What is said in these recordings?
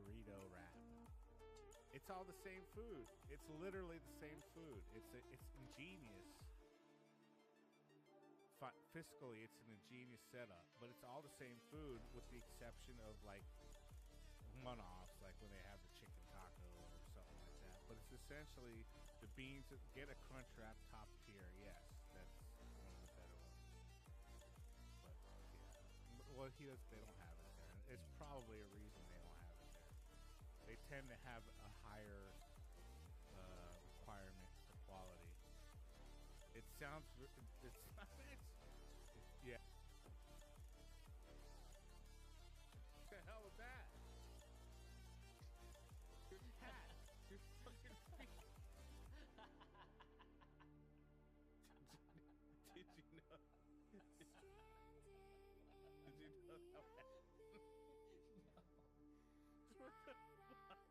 burrito wrap. It's all the same food. It's literally the same food. It's ingenious. Fiscally, it's an ingenious setup, but it's all the same food with the exception of like one-offs, like when they have the chicken taco or something like that. But it's essentially the beans. Get a crunch wrap top tier. Yes, that's one of the better ones. But yeah, well, he does. They don't have it there. It's probably a reason they don't have it there. They tend to have a higher requirement for quality. It sounds. It's. Yeah. What the hell was that? Your cat. Your fucking freak. Did you know? Did you know that? What the fuck?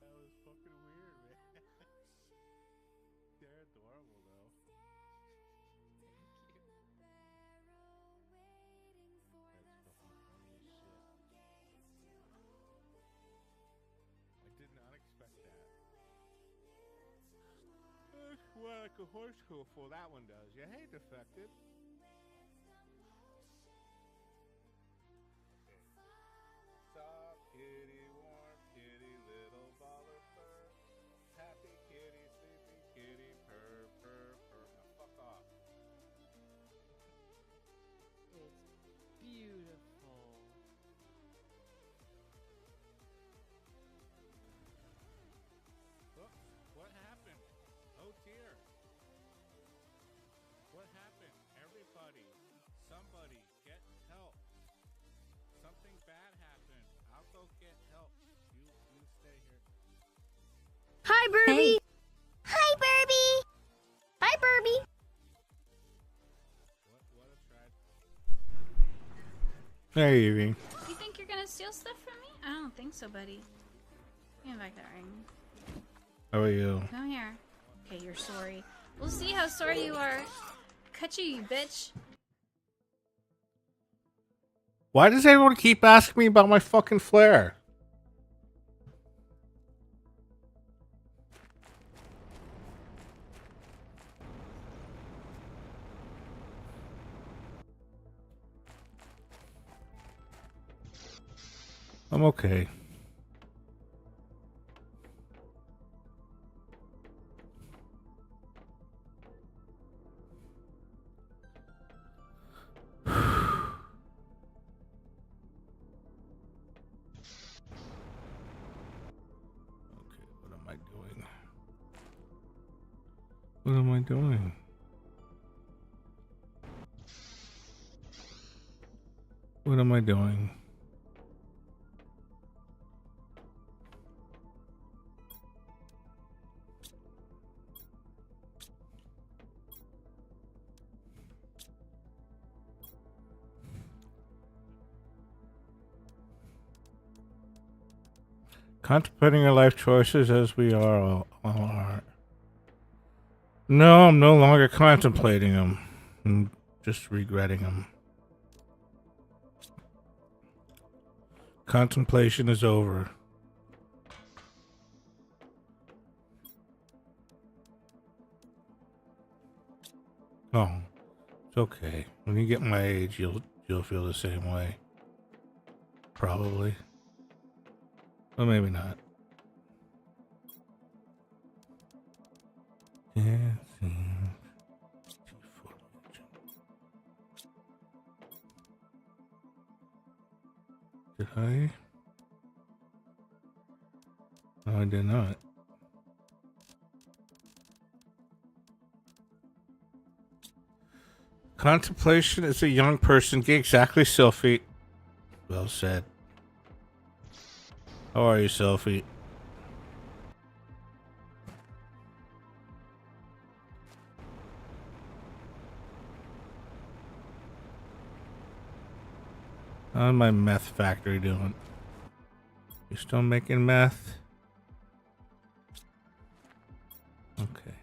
That was fucking weird, man. They're adorable, though. That's fucking funny as shit. I did not expect that. Well, like a horse hoofle, that one does. Yeah, hey, defected. Soft kitty, warm kitty, little ball of fur. Happy kitty, sleepy kitty, purr, purr, purr. Now fuck off. It's beautiful. Whoops, what happened? Oh dear. What happened? Everybody, somebody, get help. Something bad happened. I'll go get help. You stay here. Hi, Burby. Hey. Hi, Burby. Hi, Burby. What a tragedy. Hey, Evie. You think you're gonna steal stuff from me? I don't think so, buddy. Give me back that ring. How are you? Come here. Okay, you're sorry. We'll see how sorry you are. Cut you bitch. Why does everyone keep asking me about my fucking flare? I'm okay. What am I doing? What am I doing? Contemplating our life choices as we all are. No, I'm no longer contemplating them. I'm just regretting them. Contemplation is over. Oh, it's okay. When you get my age, you'll feel the same way. Probably. Or maybe not. Yeah. Did I? No, I did not. Contemplation is a young person. Exactly, Sophie. Well said. How are you, Sophie? How's my meth factory doing? You still making meth? Okay.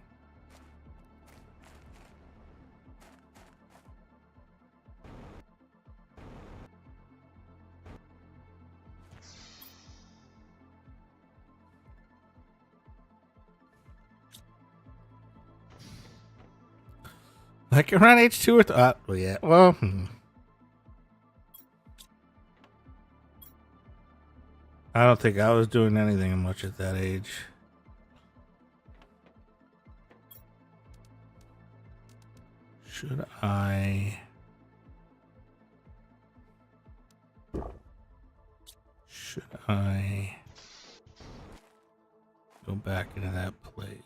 Like around age 2 or well, yeah. Well, I don't think I was doing anything much at that age. Should I go back into that place?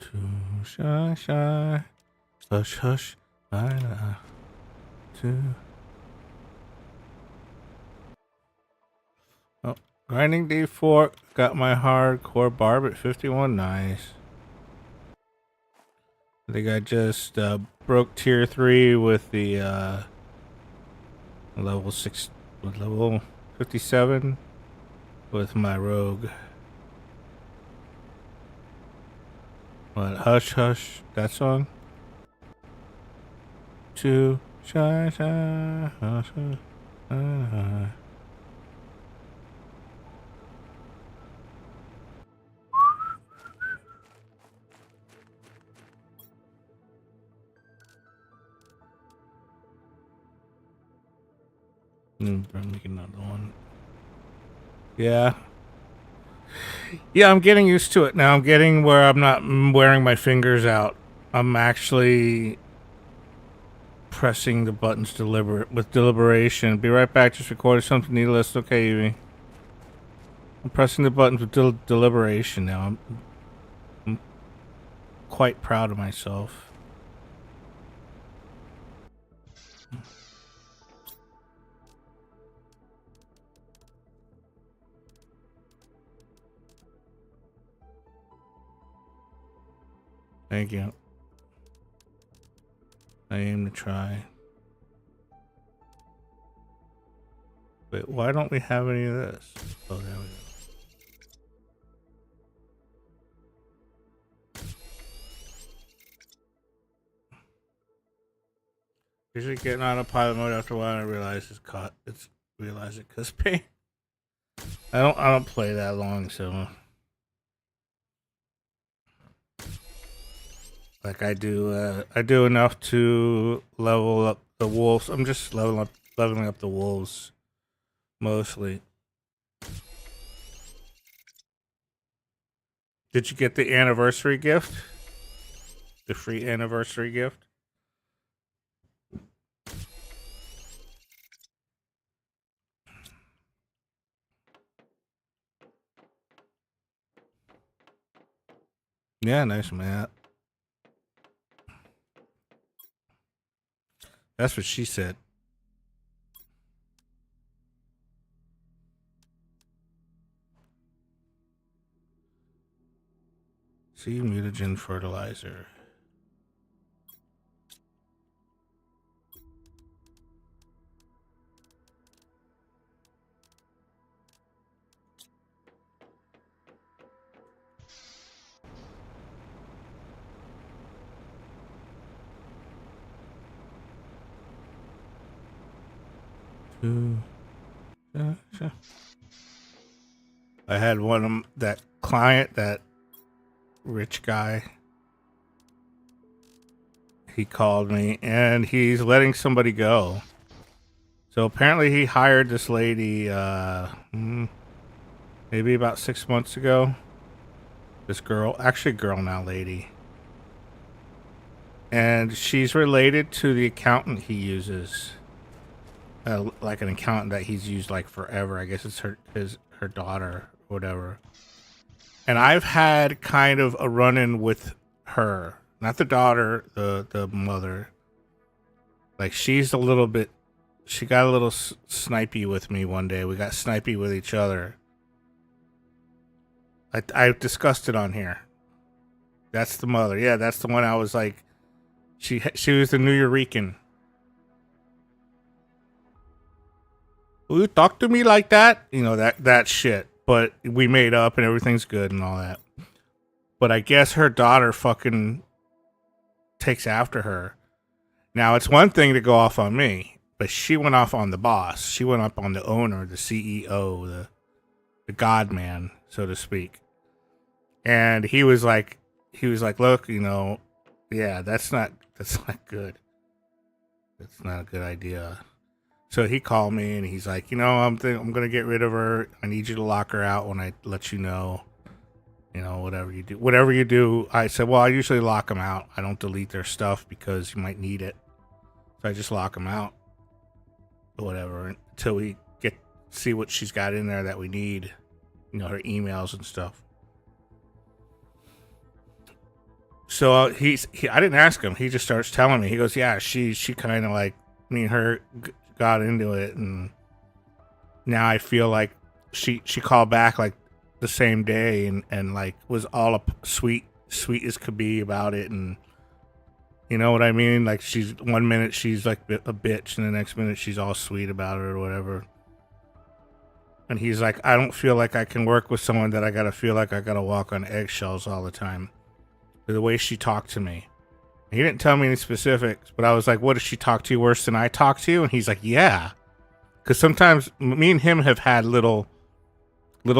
Too shy, shy, hush, hush, too. Oh, grinding D4. Got my hardcore barb at 51. Nice. I think I just broke tier 3 with the level 6 with level 57 with my rogue. What? Hush, hush. That song? Too shy, shy, hush, hush. Make another one. Yeah. Yeah, I'm getting used to it now. I'm getting where I'm not wearing my fingers out. I'm actually pressing the buttons with deliberation. Be right back. Just recorded something needless. Okay, Evie. I'm pressing the buttons with deliberation now. I'm quite proud of myself. Thank you. I aim to try. Wait, why don't we have any of this? Oh, there we go. Usually getting on a pilot mode after a while, I realize realize it because pain. I don't play that long, so like I do enough to level up the wolves. I'm just leveling up the wolves mostly. Did you get the anniversary gift? The free anniversary gift? Yeah, nice, Matt. That's what she said. See, mutagen fertilizer. I had one of that client, that rich guy. He called me and he's letting somebody go. So apparently he hired this lady maybe about 6 months ago. This girl, actually girl now, lady. And she's related to the accountant he uses. Like an accountant that he's used like forever. I guess it's her daughter or whatever. And I've had kind of a run-in with her. Not the daughter, the mother. Like she got a little snipey with me one day. We got snipey with each other. I discussed it on here. That's the mother. Yeah, that's the one I was like, she was the New Eurekan. Will you talk to me like that? You know, that shit. But we made up and everything's good and all that. But I guess her daughter fucking takes after her. Now, it's one thing to go off on me, but she went off on the boss. She went up on the owner, the CEO, the God man, so to speak. And he was like, look, yeah, that's not good. That's not a good idea. So he called me and he's like, I'm going to get rid of her. I need you to lock her out when I let you know. Whatever you do. I said, well, I usually lock them out. I don't delete their stuff because you might need it. So I just lock them out, or whatever, until we see what she's got in there that we need, her emails and stuff. So I didn't ask him. He just starts telling me. He goes, yeah, she kind of like me and her got into it, and now I feel like she called back like the same day and like was all sweet as could be about it, and you know what I mean? Like she's 1 minute she's like a bitch, and the next minute she's all sweet about it or whatever. And he's like, I don't feel like I can work with someone that I gotta feel like I gotta walk on eggshells all the time. The way she talked to me. He didn't tell me any specifics, but I was like, what, does she talk to you worse than I talk to you? And he's like, yeah. Because sometimes me and him have had little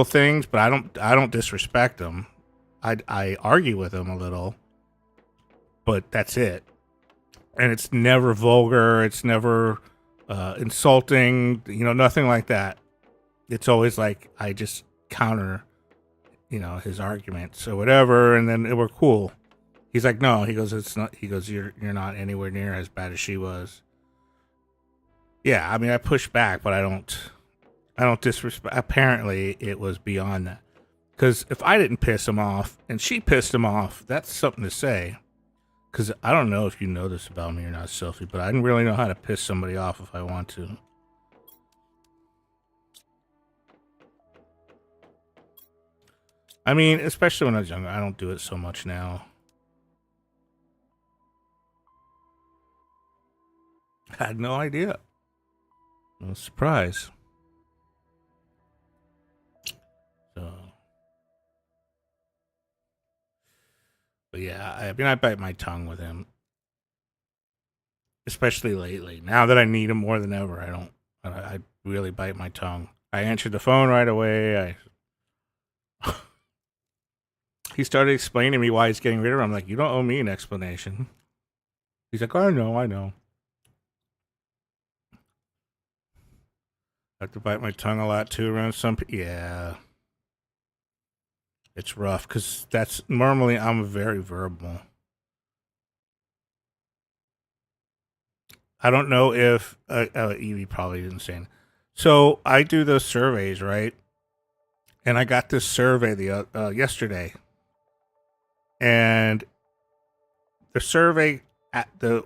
things, but I don't disrespect him. I argue with him a little, but that's it. And it's never vulgar. It's never insulting. Nothing like that. It's always like I just counter, his arguments or whatever, and then we're cool. He's like, no. He goes, it's not. He goes, you're not anywhere near as bad as she was. Yeah, I mean, I push back, but I don't disrespect. Apparently, it was beyond that. Because if I didn't piss him off and she pissed him off, that's something to say. Because I don't know if you know this about me or not, Sophie, but I didn't really know how to piss somebody off if I want to. I mean, especially when I was younger, I don't do it so much now. I had no idea. No surprise. So, but yeah, I mean, I bite my tongue with him, especially lately. Now that I need him more than ever, I really bite my tongue. I answered the phone right away. He started explaining to me why he's getting rid of her. I'm like, you don't owe me an explanation. He's like, I know. I have to bite my tongue a lot too around some people. Yeah. It's rough because normally I'm very verbal. I don't know if Evie probably didn't say it. So I do those surveys, right? And I got this survey yesterday. And the survey at the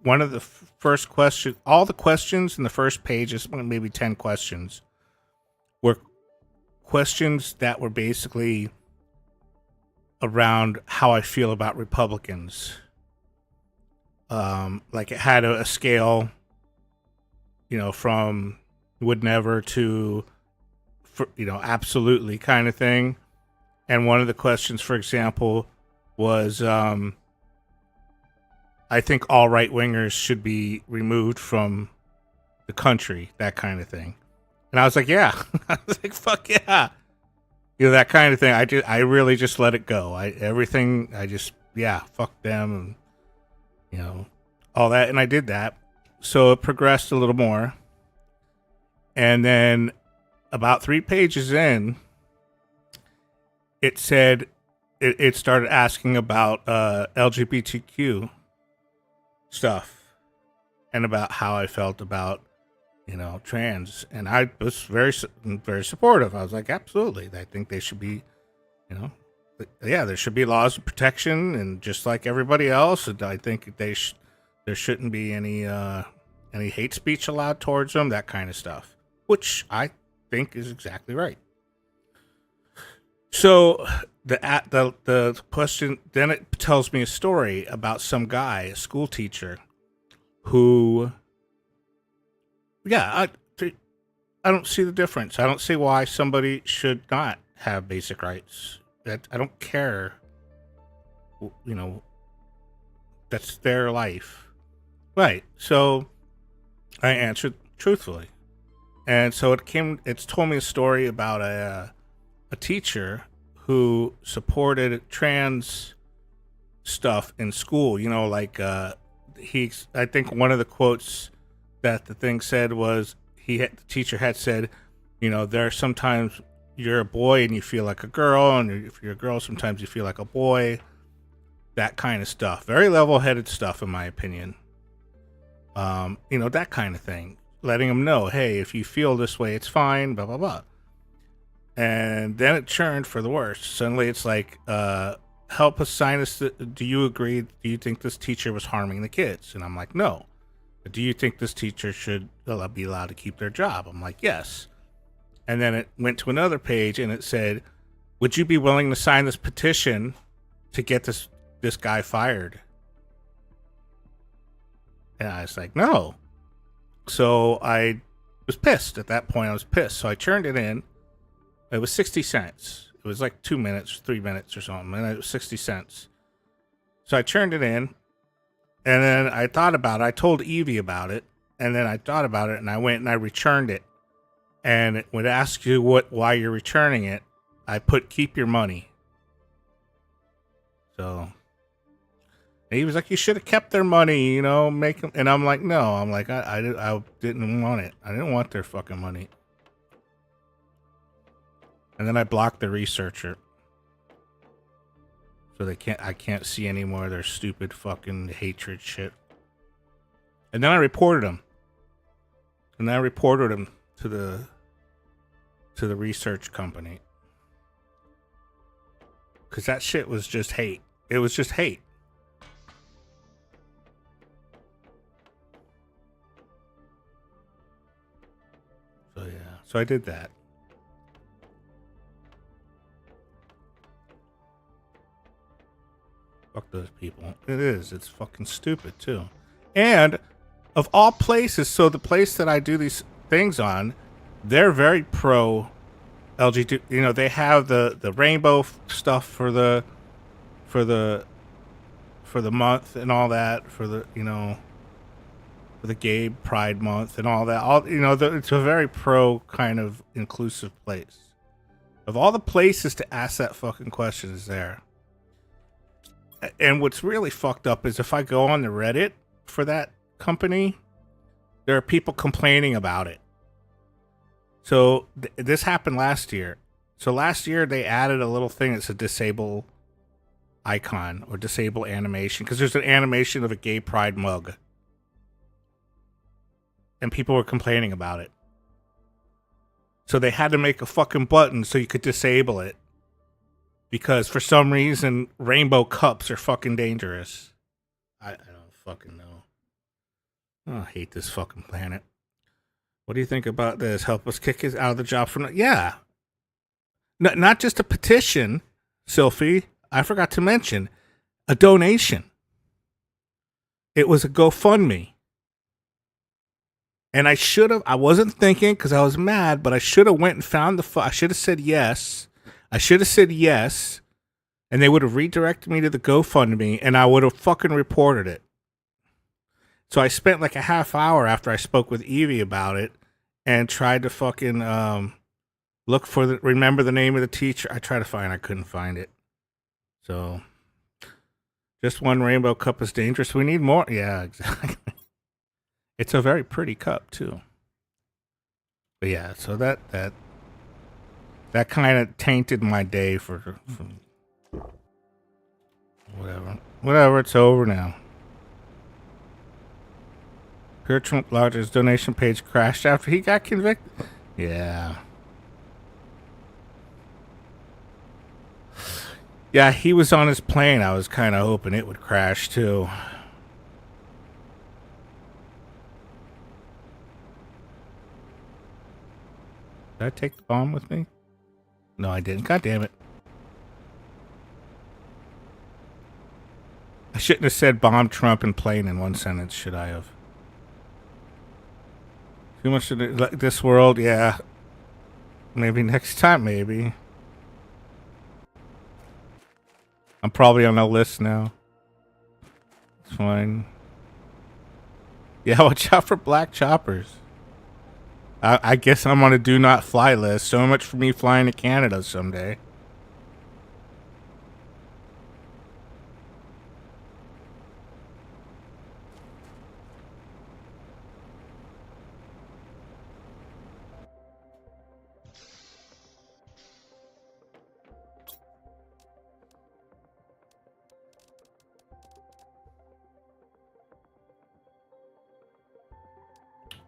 one of the first question, all the questions in the first page, is maybe 10 questions, were questions that were basically around how I feel about Republicans. Like it had a scale, from would never to, absolutely kind of thing. And one of the questions, for example, was I think all right wingers should be removed from the country, that kind of thing. And I was like, yeah. I was like, fuck yeah. That kind of thing. I really just let it go. Fuck them and all that. And I did that. So it progressed a little more. And then about 3 pages in, it said it started asking about LGBTQ stuff and about how I felt about trans, and I was very, very supportive. I was like, absolutely, I think they should be, there should be laws of protection, and just like everybody else, and I think there shouldn't be any hate speech allowed towards them, that kind of stuff, which I think is exactly right. So the question, then it tells me a story about some guy, a school teacher, who, I don't see the difference. I don't see why somebody should not have basic rights. I don't care. That's their life. Right. So I answered truthfully. And so it's told me a story about a teacher who supported trans stuff in school. You know, like I think one of the quotes that the thing said was the teacher had said, you know, there are sometimes you're a boy and you feel like a girl, and if you're a girl, sometimes you feel like a boy. That kind of stuff. Very level-headed stuff, in my opinion. You know, that kind of thing. Letting them know, hey, if you feel this way, it's fine, blah, blah, blah. And then it turned for the worst. Suddenly it's like, help us sign us. Do you agree? Do you think this teacher was harming the kids? And I'm like, no. Do you think this teacher should be allowed to keep their job? I'm like, yes. And then it went to another page and it said, would you be willing to sign this petition to get this guy fired? And I was like, no. So I was pissed at that point. I was pissed. So I turned it in. It was 60 cents. It was like 2 minutes, 3 minutes or something. And it was 60 cents. So I turned it in. And then I thought about it. I told Evie about it. And then I thought about it. And I went and I returned it. And it would ask you why you're returning it. I put keep your money. So he was like, you should have kept their money, you know, make them. And I'm like, no, I'm like, I didn't want it. I didn't want their fucking money. And then I blocked the researcher. So I can't see any more of their stupid fucking hatred shit. And then I reported him. And then I reported him to the research company. Because that shit was just hate. It was just hate. So yeah. So I did that. Fuck those people. It is. It's fucking stupid too. And of all places, so the place that I do these things on, they're very pro LGBT. You know, they have the rainbow stuff for the month and all that, for the, you know, for the gay pride month and all that. All, you know, it's a very pro kind of inclusive place. Of all the places to ask that fucking question is there. And what's really fucked up is if I go on the Reddit for that company, there are people complaining about it. So this happened last year. So last year they added a little thing that's a disable icon or disable animation, because there's an animation of a gay pride mug. And people were complaining about it. So they had to make a fucking button so you could disable it. Because for some reason, rainbow cups are fucking dangerous. I don't fucking know. Oh, I hate this fucking planet. What do you think about this? Help us kick us out of the job from... Yeah. Not just a petition, Sylphie. I forgot to mention. A donation. It was a GoFundMe. And I should have... I wasn't thinking because I was mad, but I should have went and found the... I should have said yes. I should have said yes, and they would have redirected me to the GoFundMe, and I would have fucking reported it. So I spent like a half hour after I spoke with Evie about it, and tried to fucking remember the name of the teacher. I tried to find, I couldn't find it. So, just one rainbow cup is dangerous. We need more. Yeah, exactly. It's a very pretty cup too. But yeah, so that kind of tainted my day for whatever. Whatever, it's over now. Pure Trump Lodge's donation page crashed after he got convicted. Yeah. Yeah, he was on his plane. I was kind of hoping it would crash too. Did I take the bomb with me? No, I didn't. God damn it. I shouldn't have said bomb Trump and plane in one sentence, should I have? Too much of this world, yeah. Maybe next time, maybe. I'm probably on a list now. It's fine. Yeah, watch out for black choppers. I guess I'm on a do not fly list. So much for me flying to Canada someday.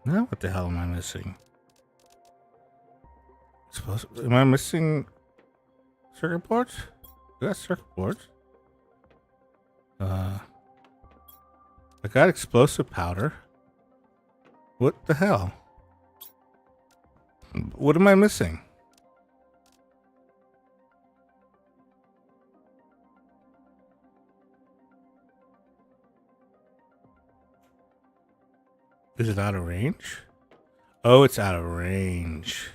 Now what the hell am I missing? Am I missing circuit boards? I got circuit boards. I got explosive powder. What the hell? What am I missing? Is it out of range? Oh, it's out of range.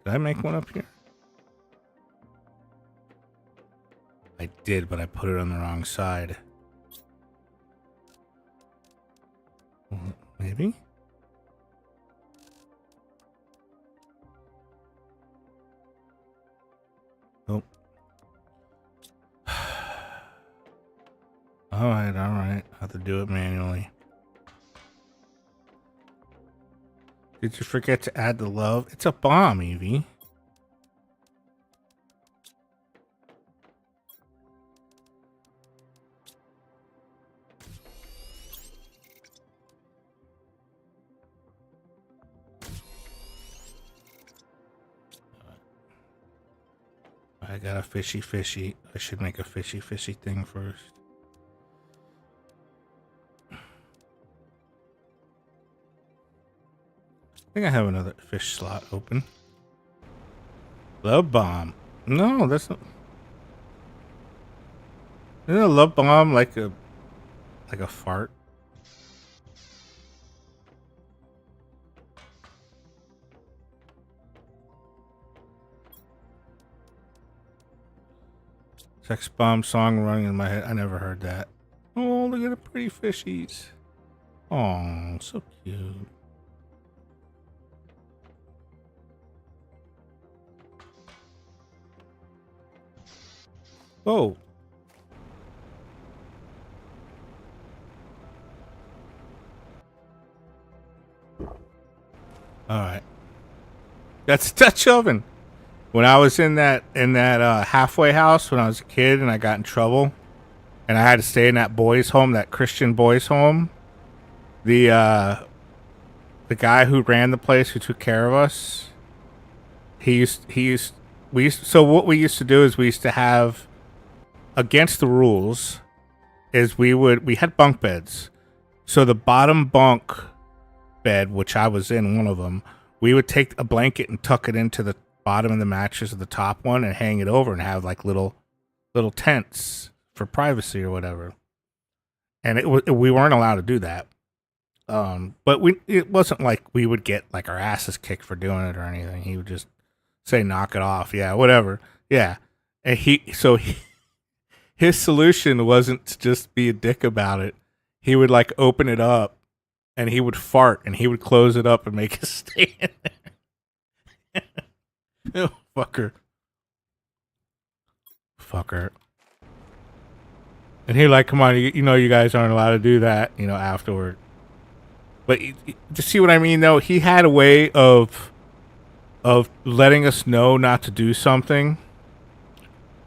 Did I make one up here? I did, but I put it on the wrong side. Maybe? Oh. Alright. I have to do it manually. Did you forget to add the love? It's a bomb, Evie. I got a fishy. I should make a fishy thing first. I think I have another fish slot open. Love bomb. No, that's not. Isn't a love bomb like a fart? Sex bomb song running in my head. I never heard that. Oh, look at the pretty fishies. Oh, so cute. Oh. All right. That's a Dutch oven. When I was in that halfway house when I was a kid and I got in trouble and I had to stay in that boys' home, that Christian boys' home, the guy who ran the place, who took care of us, so what we used to do is we used to have, against the rules, is we had bunk beds. So the bottom bunk bed, which I was in one of them, we would take a blanket and tuck it into the bottom of the mattress of the top one and hang it over and have like little tents for privacy or whatever. And we weren't allowed to do that. But it wasn't like we would get like our asses kicked for doing it or anything. He would just say, knock it off. Yeah, whatever. Yeah. And his solution wasn't to just be a dick about it. He would like open it up and he would fart and he would close it up and make us stay in there. Oh, fucker. And he like, come on, you know you guys aren't allowed to do that, afterward. But to see what I mean, though, he had a way of letting us know not to do something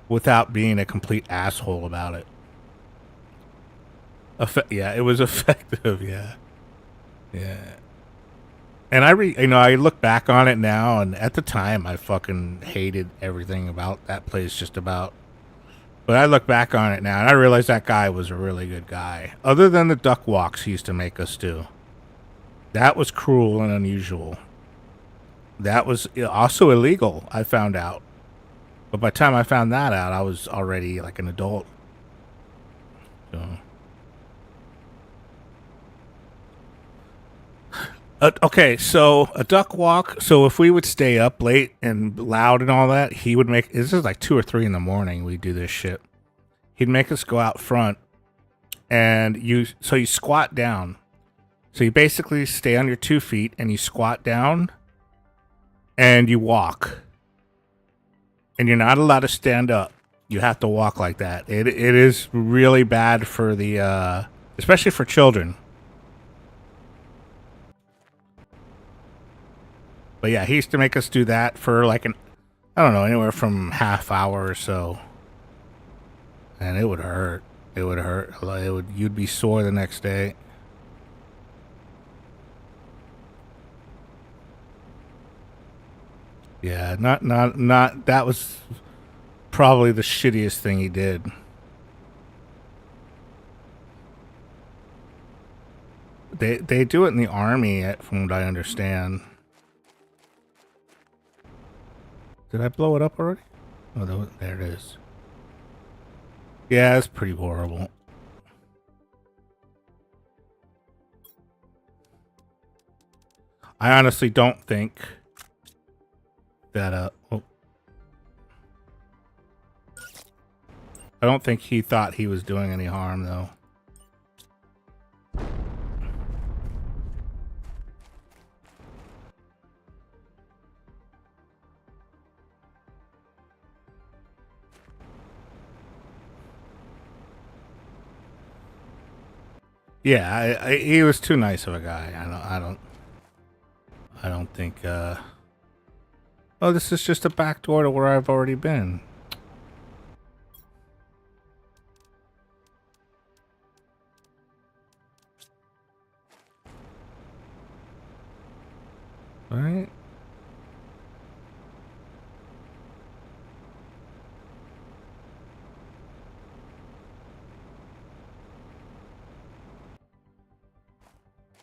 without being a complete asshole about it. Yeah, it was effective. Yeah. And I look back on it now, and at the time, I fucking hated everything about that place, just about. But I look back on it now, and I realize that guy was a really good guy. Other than the duck walks he used to make us do. That was cruel and unusual. That was also illegal, I found out. But by the time I found that out, I was already like an adult. So. Okay, so a duck walk. So if we would stay up late and loud and all that, he would make. This is like 2 or 3 in the morning. We do this shit. He'd make us go out front and you squat down. So you basically stay on your 2 feet and you squat down and you walk. And you're not allowed to stand up. You have to walk like that. It is really bad for the especially for children. But yeah, he used to make us do that for like I don't know, anywhere from half hour or so. And it would hurt. It would hurt. You'd be sore the next day. Yeah, not that was probably the shittiest thing he did. They do it in the army, from what I understand. Did I blow it up already? Oh, there it is. Yeah, it's pretty horrible. I honestly don't think that I don't think he thought he was doing any harm though. Yeah, he was too nice of a guy. I don't think oh, this is just a back door to where I've already been. All right.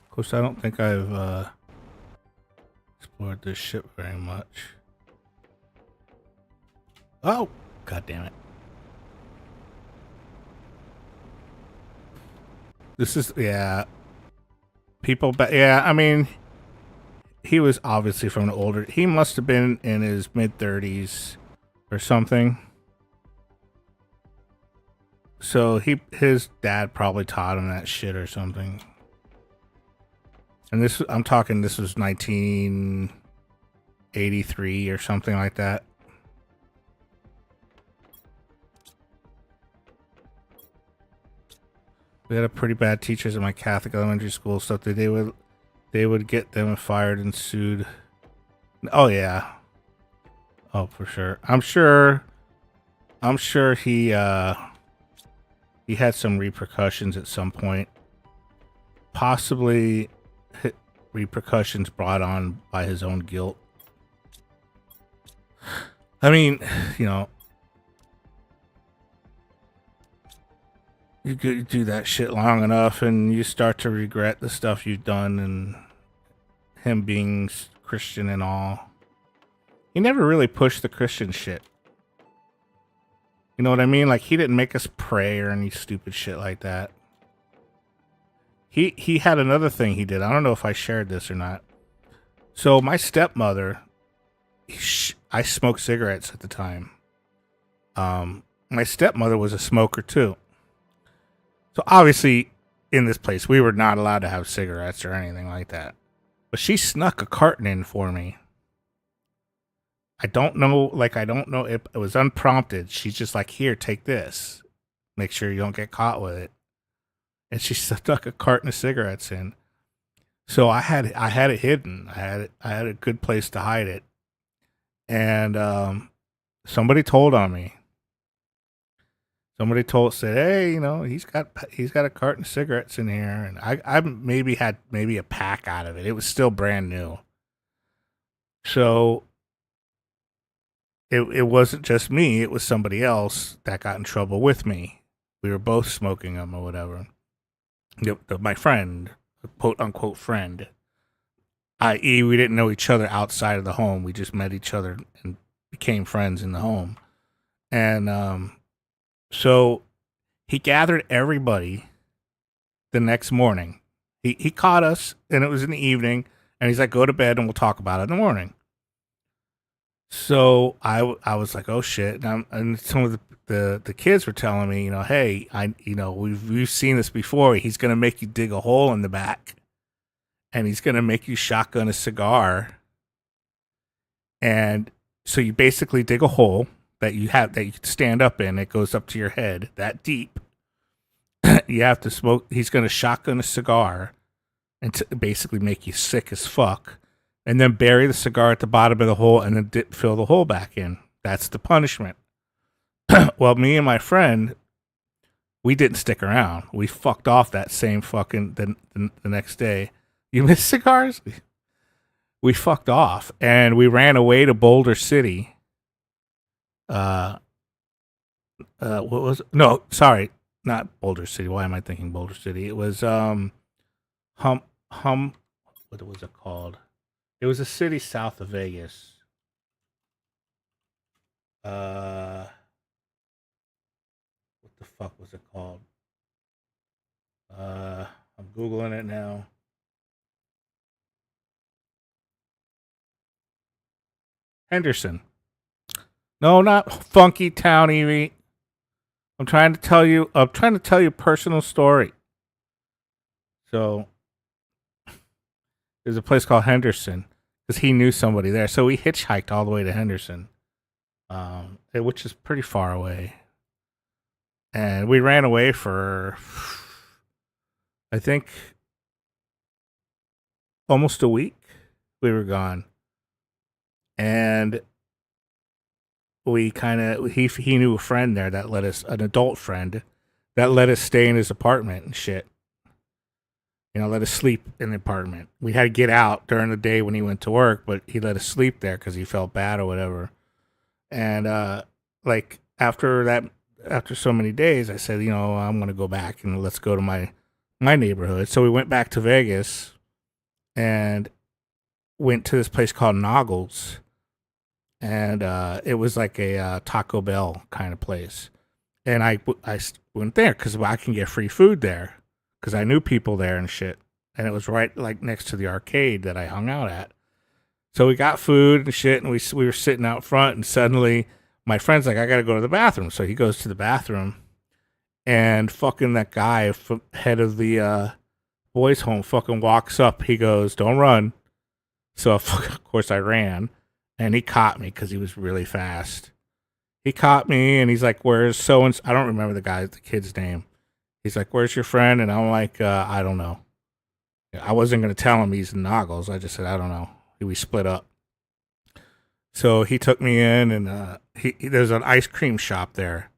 Of course, I don't think I've explored this ship very much. Oh, god damn it. This is, yeah. Yeah, I mean, he was obviously from an older, he must have been in his mid-30s or something. So his dad probably taught him that shit or something. And this was 1983 or something like that. We had a pretty bad teachers in my Catholic elementary school, so they would get them fired and sued. Oh yeah. Oh, for sure. I'm sure he had some repercussions at some point. Possibly repercussions brought on by his own guilt. I mean, you know, you do that shit long enough and you start to regret the stuff you've done, and him being Christian and all. He never really pushed the Christian shit. You know what I mean? Like, he didn't make us pray or any stupid shit like that. He had another thing he did. I don't know if I shared this or not. So my stepmother, I smoked cigarettes at the time. My stepmother was a smoker too. So obviously in this place, we were not allowed to have cigarettes or anything like that. But she snuck a carton in for me. I don't know if it was unprompted. She's just like, here, take this. Make sure you don't get caught with it. And she stuck a carton of cigarettes in. So I had it hidden. I had a good place to hide it. And somebody told on me. Somebody said, hey, you know, he's got a carton of cigarettes in here, and I maybe had a pack out of it. It was still brand new. So it wasn't just me, it was somebody else that got in trouble with me. We were both smoking them or whatever. My friend, quote unquote friend, i.e., we didn't know each other outside of the home. We just met each other and became friends in the home. And so he gathered everybody the next morning. He caught us, and it was in the evening, and he's like, go to bed and we'll talk about it in the morning. So I was like, oh shit, and some of the kids were telling me, hey, we've seen this before. He's gonna make you dig a hole in the back, and he's gonna make you shotgun a cigar, and so you basically dig a hole that you can stand up in. It goes up to your head that deep. You have to smoke. He's gonna shotgun a cigar, and basically make you sick as fuck, and then bury the cigar at the bottom of the hole, and then fill the hole back in. That's the punishment. Well, me and my friend, we didn't stick around. We fucked off that same fucking the next day. You miss cigars? We fucked off, and we ran away to Boulder City. What was it? No, sorry, not Boulder City. Why am I thinking Boulder City? It was Hum. What was it called? It was a city south of Vegas. What the fuck was it called? I'm googling it now. Henderson. No, not Funky Town, Evie. I'm trying to tell you a personal story. So there's a place called Henderson because he knew somebody there. So we hitchhiked all the way to Henderson, which is pretty far away. And we ran away for, I think, almost a week. We were gone. And we he knew a friend there that let us, an adult friend, that let us stay in his apartment and shit. Let us sleep in the apartment. We had to get out during the day when he went to work, but he let us sleep there because he felt bad or whatever. And after so many days, I said, I'm going to go back and let's go to my neighborhood. So we went back to Vegas and went to this place called Noggles. And it was like a Taco Bell kind of place. And I went there because I can get free food there because I knew people there and shit. And it was right like next to the arcade that I hung out at. So we got food and shit, and we were sitting out front, and suddenly my friend's like, I got to go to the bathroom. So he goes to the bathroom, and fucking that guy, head of the boys' home, fucking walks up. He goes, don't run. So, of course, I ran. And he caught me because he was really fast. He caught me, and he's like, where's so-and-so? I don't remember the kid's name. He's like, where's your friend? And I'm like, I don't know. I wasn't going to tell him he's in Noggles. I just said, I don't know. We split up. So he took me in, and there's an ice cream shop there,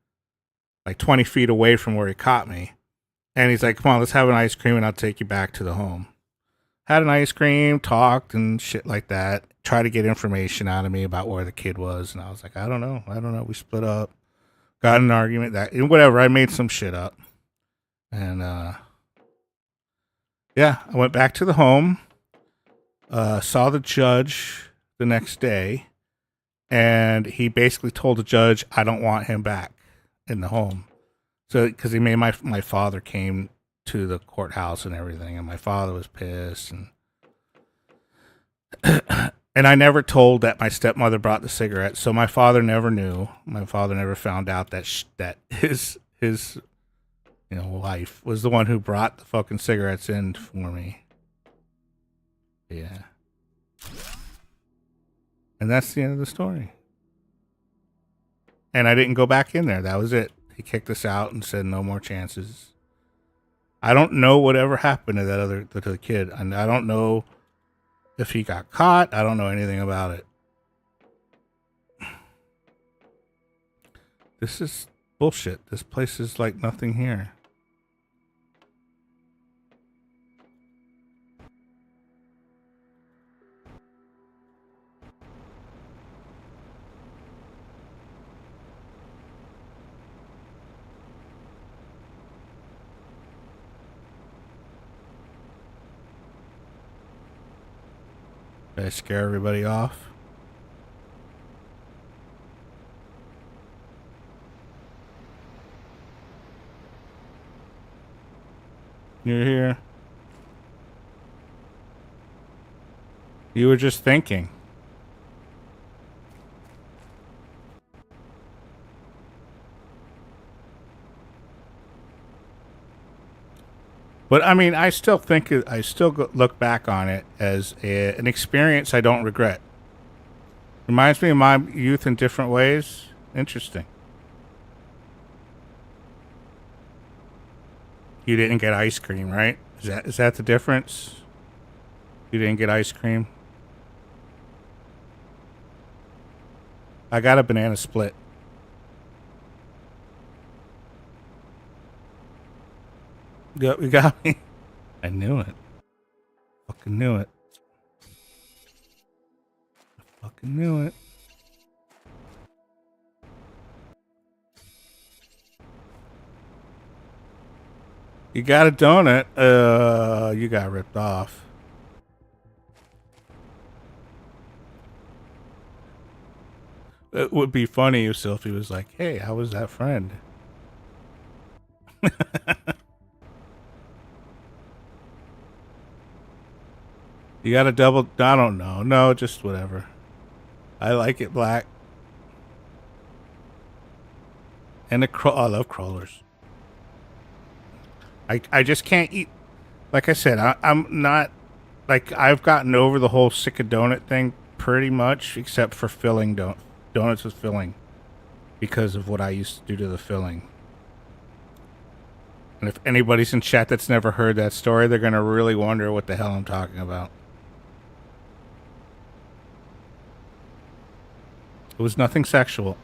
like 20 feet away from where he caught me. And he's like, come on, let's have an ice cream, and I'll take you back to the home. Had an ice cream, talked, and shit like that. Tried to get information out of me about where the kid was, and I was like, I don't know. We split up, got in an argument, whatever. I made some shit up, and yeah, I went back to the home, saw the judge the next day, and he basically told the judge, I don't want him back in the home. So because he made my father came to the courthouse and everything, and my father was pissed, and and I never told that my stepmother brought the cigarettes, so my father never knew. My father never found out that that his wife was the one who brought the fucking cigarettes in for me. Yeah. And that's the end of the story. And I didn't go back in there. That was it. He kicked us out and said no more chances. I don't know whatever happened to to the kid. And I don't know if he got caught. I don't know anything about it. This is bullshit. This place is like nothing here. Did I scare everybody off? You're here. You were just thinking. But I mean, I still think I still look back on it as an experience I don't regret. Reminds me of my youth in different ways. Interesting. You didn't get ice cream, right? Is that the difference? You didn't get ice cream. I got a banana split. You got me. I knew it. Fucking knew it. Fucking knew it. You got a donut. You got ripped off. It would be funny if Sylphie was like, "Hey, how was that friend?" You got a double. I don't know. No, just whatever. I like it black. And I love crawlers. I just can't eat. Like I said, I'm not. Like, I've gotten over the whole sick of donut thing pretty much, except for filling donuts with filling, because of what I used to do to the filling. And if anybody's in chat that's never heard that story, they're gonna really wonder what the hell I'm talking about. It was nothing sexual.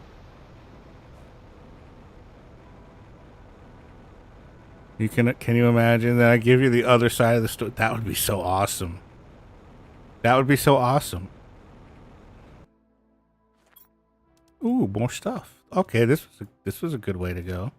Can you imagine that I give you the other side of the story? That would be so awesome. That would be so awesome. Ooh, more stuff. Okay, this was a good way to go.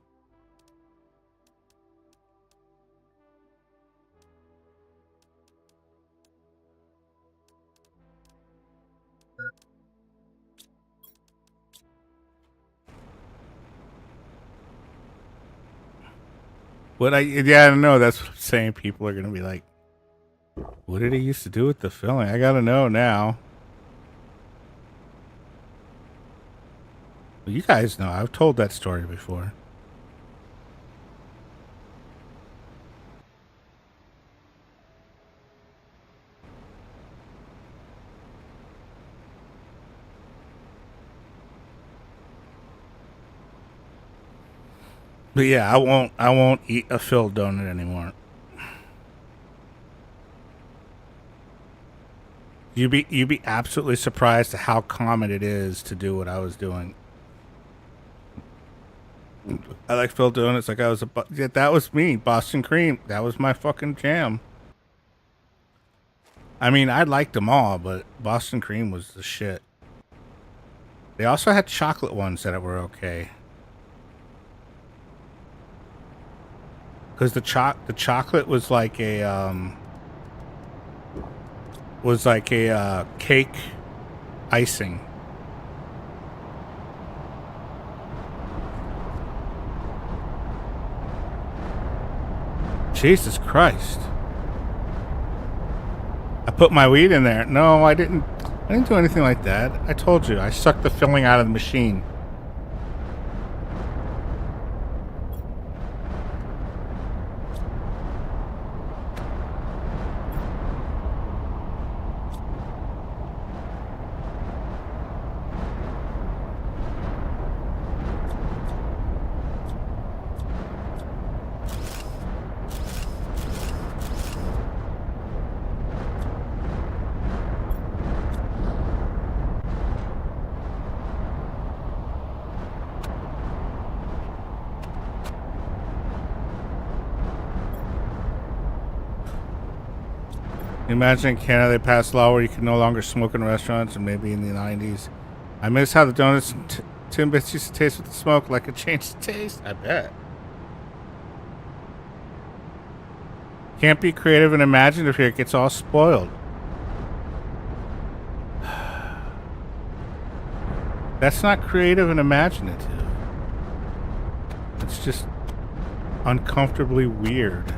I don't know. That's what I'm saying. People are gonna be like, "What did he used to do with the filling?" I gotta know now. Well, you guys know. I've told that story before. But yeah, I won't eat a filled donut anymore. You'd be absolutely surprised at how common it is to do what I was doing. I like filled donuts like I was yeah, that was me, Boston cream. That was my fucking jam. I mean, I liked them all, but Boston cream was the shit. They also had chocolate ones that were okay. Because the chocolate was like a cake icing. Jesus Christ. I put my weed in there. No, I didn't do anything like that. I told you, I sucked the filling out of the machine. Imagine in Canada they passed a law where you can no longer smoke in restaurants, and maybe in the 90s. I miss how the donuts and Timbits used to taste with the smoke, like a changed taste. I bet. Can't be creative and imaginative here. It gets all spoiled. That's not creative and imaginative. It's just uncomfortably weird.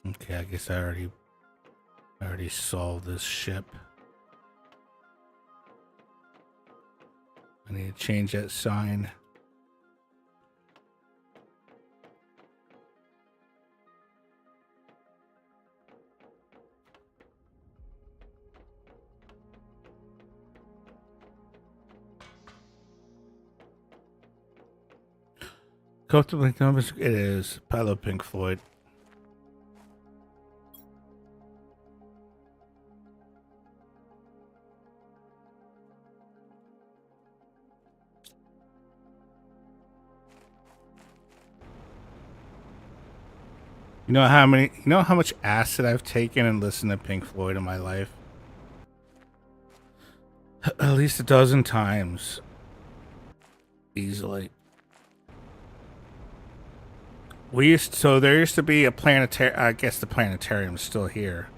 Okay, I guess I already I already solved this ship. I need to change that sign. Comfortably numbers. It is. I love Pink Floyd. You know how much acid I've taken and listened to Pink Floyd in my life? At least a dozen times. Easily. So there used to be a planetarium. I guess the planetarium's still here.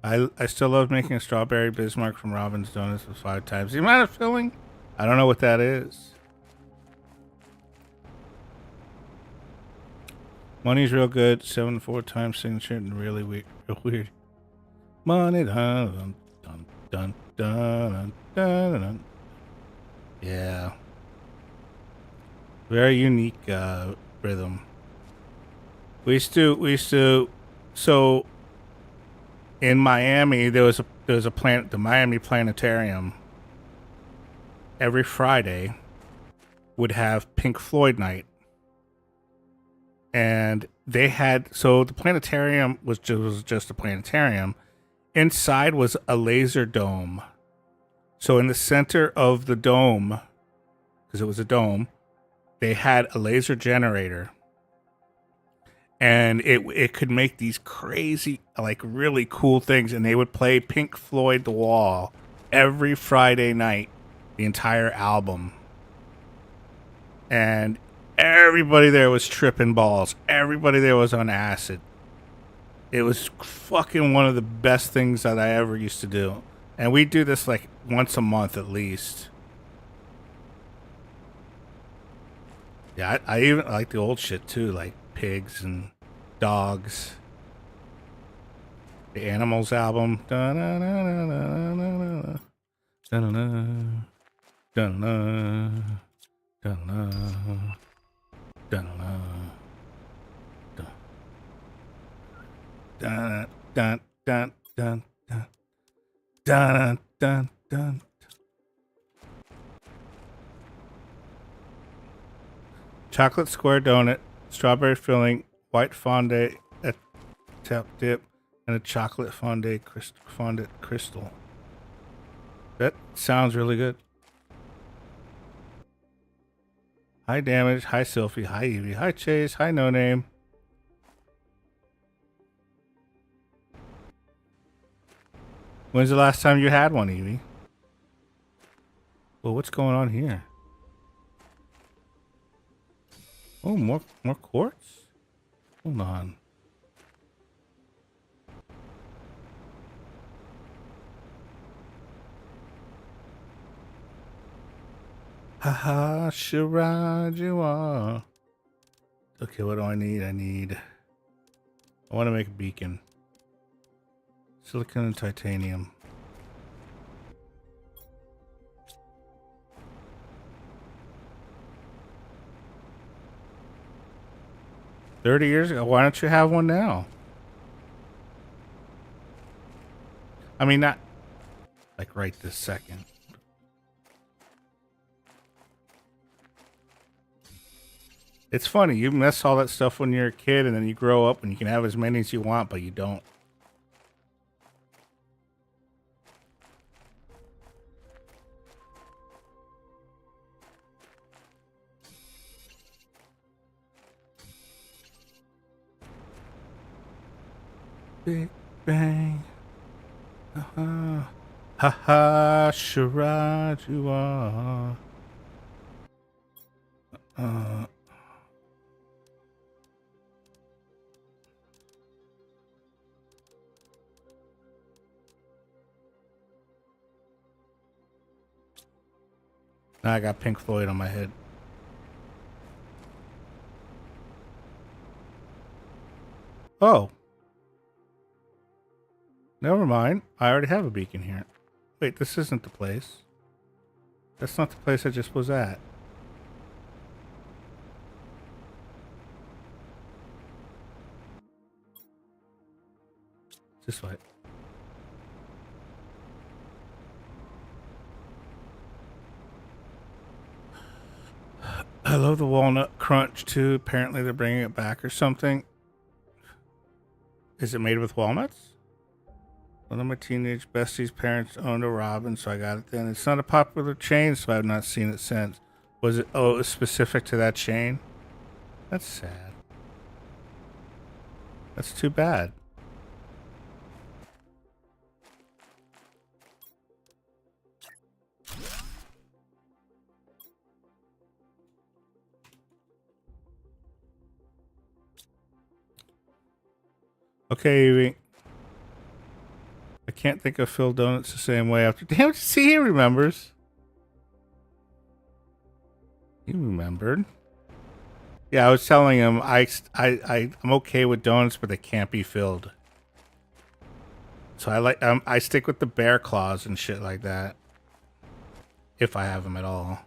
I still love making a strawberry Bismarck from Robin's Donuts with 5 times the amount of filling. I don't know what that is. Money's real good. 7 4 times signature and really weird. Real weird. Money dun dun dun dun dun dun dun. Yeah. Very unique rhythm. We used to. So in Miami, there was a planet, the Miami Planetarium. Every Friday would have Pink Floyd night. And they had, so the planetarium was just a planetarium. Inside was a laser dome. So in the center of the dome, because it was a dome, they had a laser generator. And it could make these crazy, like really cool things. And they would play Pink Floyd The Wall every Friday night, the entire album. And everybody there was tripping balls. Everybody there was on acid. It was fucking one of the best things that I ever used to do. And we do this like once a month at least. Yeah, I even like the old shit too, like pigs and dogs. The Animals album. Da-na-na-na-na-na-na. Da-na-na. Da-na-na. Da-na-na. Dun, dun, dun, dun, dun, dun, dun, dun, dun. Chocolate square donut, strawberry filling, white fondant, a tap dip, and a chocolate fondant crystal. That sounds really good. Hi Damage, hi Sylphie, hi Evie, hi Chase, hi No Name. When's the last time you had one, Evie? Well, what's going on here? Oh, more quartz? Hold on. Haha, Shirajiwa. Okay, what do I need? I want to make a beacon. Silicon and titanium. $30 years ago? Why don't you have one now? I mean, not like right this second. It's funny, you miss all that stuff when you're a kid, and then you grow up and you can have as many as you want, but you don't. Big Bang. Ha ha, Sharad, you are. Now I got Pink Floyd on my head. Oh. Never mind. I already have a beacon here. Wait, this isn't the place. That's not the place I just was at. This way. I love the walnut crunch too. Apparently they're bringing it back or something. Is it made with walnuts? One of my teenage bestie's parents owned a Robin, so I got it then. It's not a popular chain, so I've not seen it since. Was it? Oh, it was specific to that chain? That's sad. That's too bad. Okay, Evie. I can't think of Phil Donuts the same way after. Damn, see, he remembers. He remembered. Yeah, I was telling him I'm okay with donuts, but they can't be filled. So I stick with the bear claws and shit like that, if I have them at all.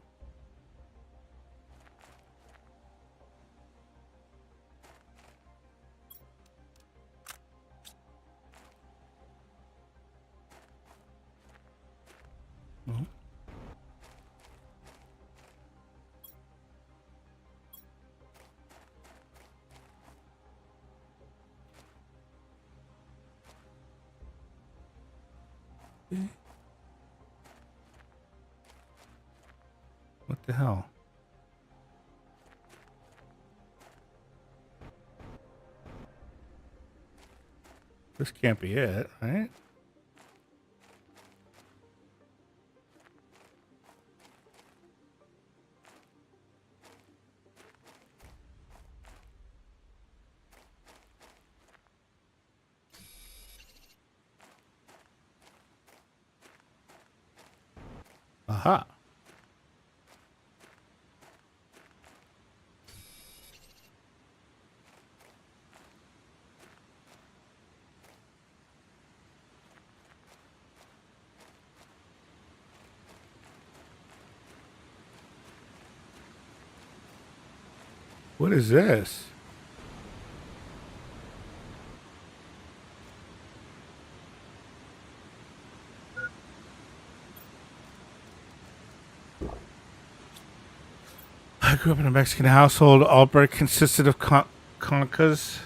Mm-hmm. What the hell? This can't be it, right? Aha. What is this? I grew up in a Mexican household. All bread consisted of concas.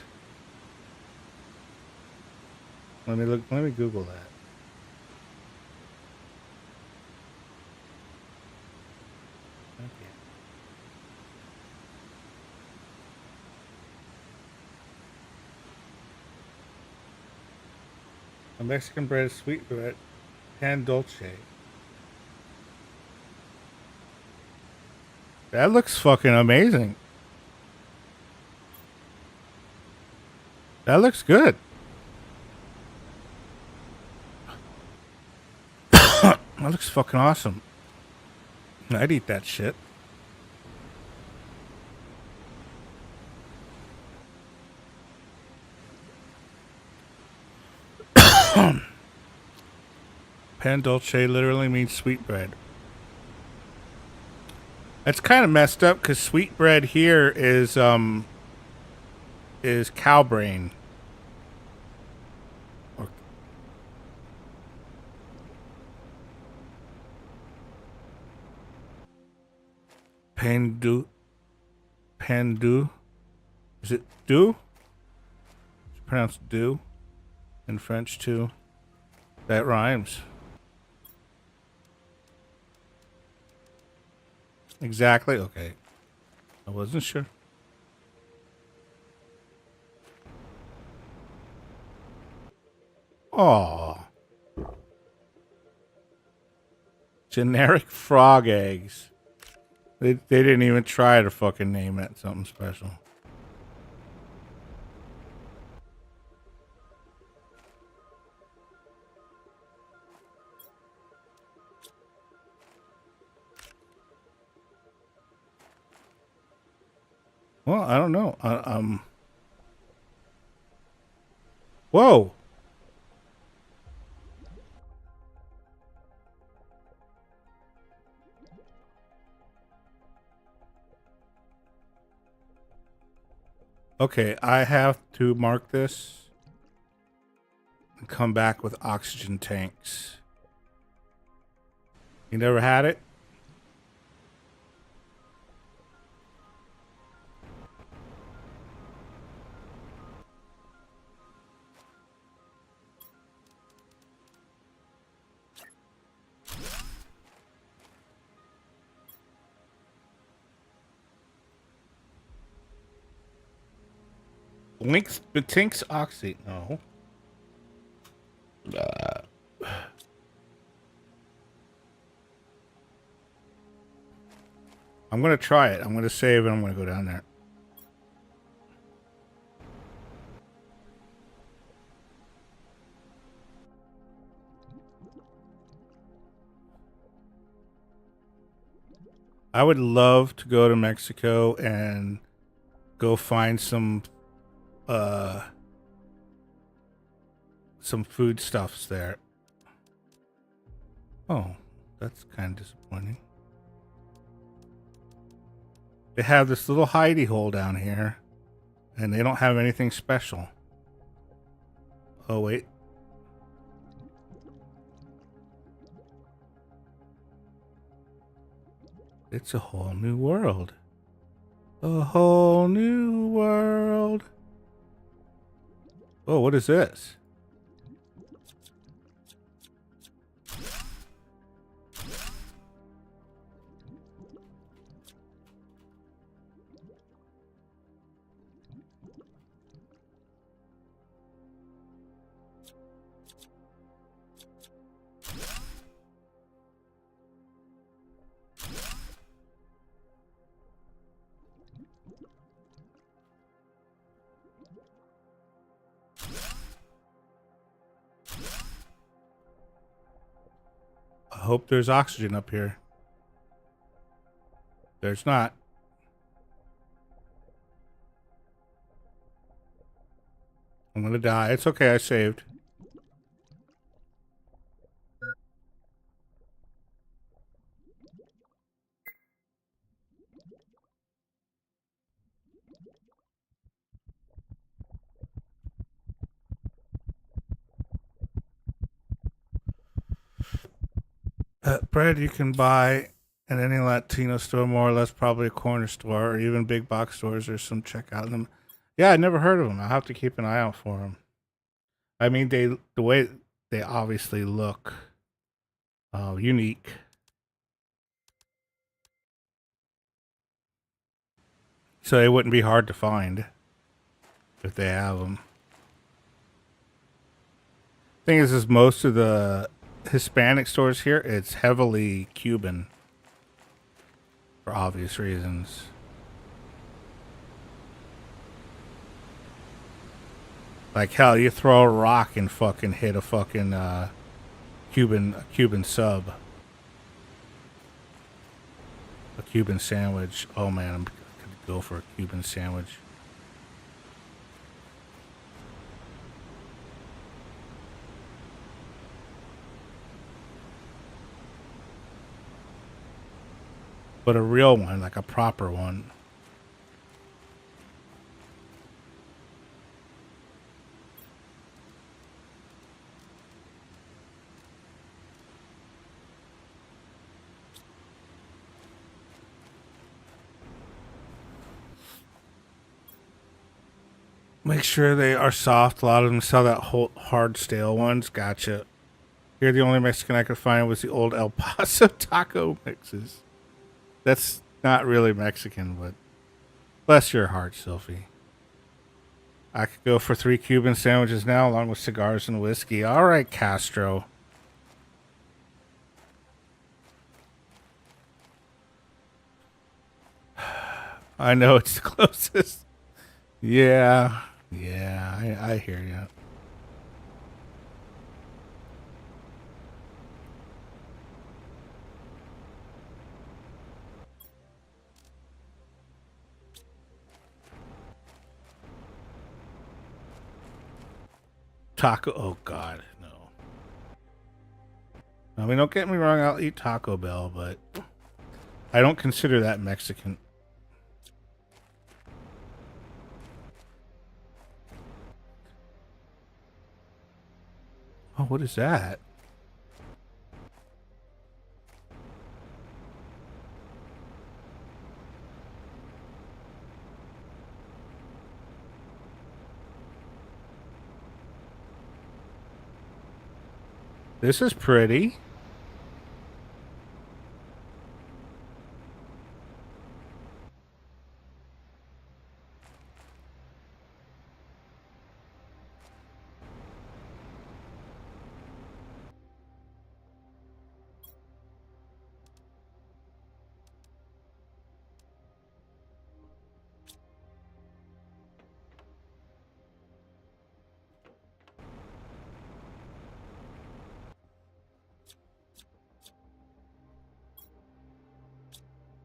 Let me Google that. A Mexican bread is sweet bread, pan dulce. That looks fucking amazing. That looks good. That looks fucking awesome. I'd eat that shit. Pan dulce literally means sweet bread. It's kind of messed up because sweet bread here is cow brain. Or pandu. Is it do? It's pronounced do in French too. That rhymes. Exactly. Okay. I wasn't sure. Oh. Generic frog eggs. They didn't even try to fucking name it something special. Well, I don't know. Whoa. Okay, I have to mark this and come back with oxygen tanks. You never had it? Links, Batinks Oxy. No. I'm going to try it. I'm going to save and I'm going to go down there. I would love to go to Mexico and go find some foodstuffs there. Oh, that's kind of disappointing. They have this little hidey hole down here, and they don't have anything special. Oh, wait. It's a whole new world. A whole new world. Oh, what is this? I hope there's oxygen up here. There's not. I'm gonna die. It's okay, I saved. Bread you can buy at any Latino store, more or less, probably a corner store or even big box stores. There's some checkout in them. Yeah, I never heard of them. I'll have to keep an eye out for them. I mean, the way they obviously look unique. So they wouldn't be hard to find if they have them. Thing is most of the Hispanic stores here, it's heavily Cuban for obvious reasons. Like hell, you throw a rock and fucking hit a fucking Cuban sub, a Cuban sandwich. Oh man, I'm gonna go for a Cuban sandwich. But a real one, like a proper one. Make sure they are soft. A lot of them sell that whole hard stale ones. Gotcha. Here, the only Mexican I could find was the old El Paso taco mixes. That's not really Mexican, but bless your heart, Sophie. I could go for 3 Cuban sandwiches now, along with cigars and whiskey. All right, Castro. I know it's the closest. Yeah, I hear you. Taco. Oh God, no. I mean, don't get me wrong. I'll eat Taco Bell, but I don't consider that Mexican. What is that? This is pretty.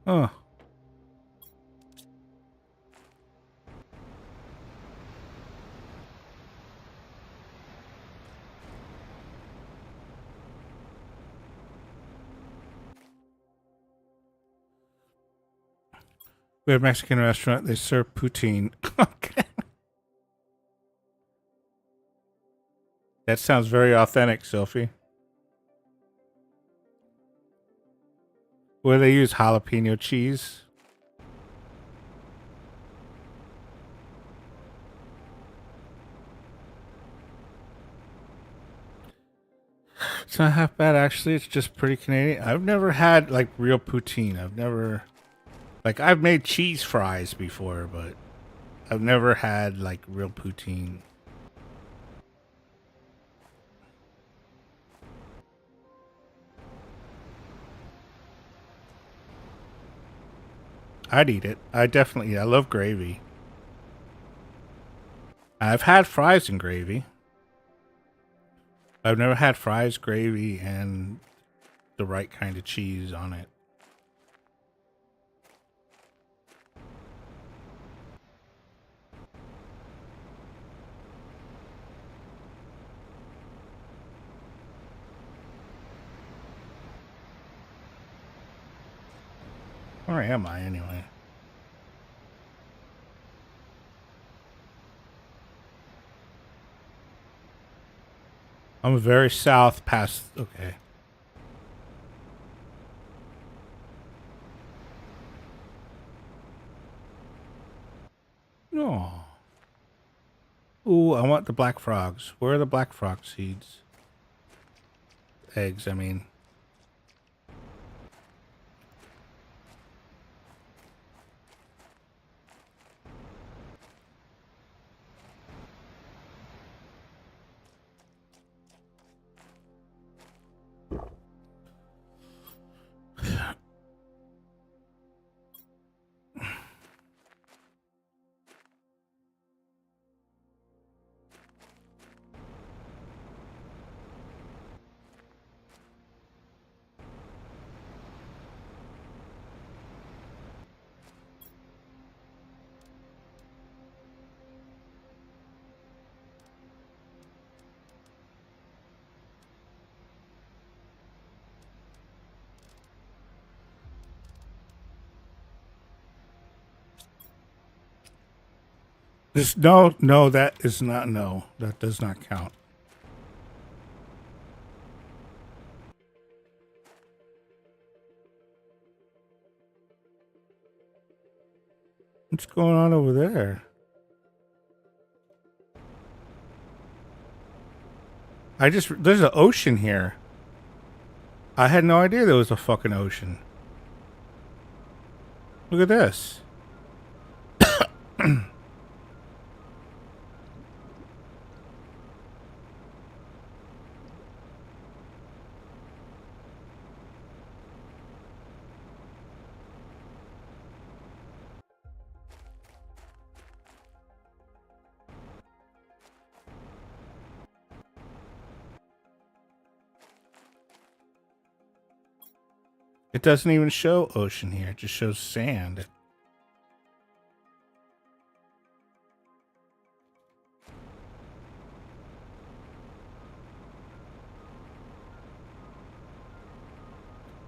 Huh. We have a Mexican restaurant. They serve poutine. Okay. That sounds very authentic, Sophie. Where they use jalapeno cheese. It's not half bad, actually. It's just pretty Canadian. I've never had, like, real poutine. I've never... Like, I've made cheese fries before, but I've never had, like, real poutine. I'd eat it. I definitely... I love gravy. I've had fries and gravy. I've never had fries, gravy, and the right kind of cheese on it. Where am I, anyway? I'm very south past... Okay. No. Ooh, I want the black frogs. Where are the black frog seeds? Eggs, I mean. This, no, that is not, no. That does not count. What's going on over there? There's an ocean here. I had no idea there was a fucking ocean. Look at this. It doesn't even show ocean here. It just shows sand.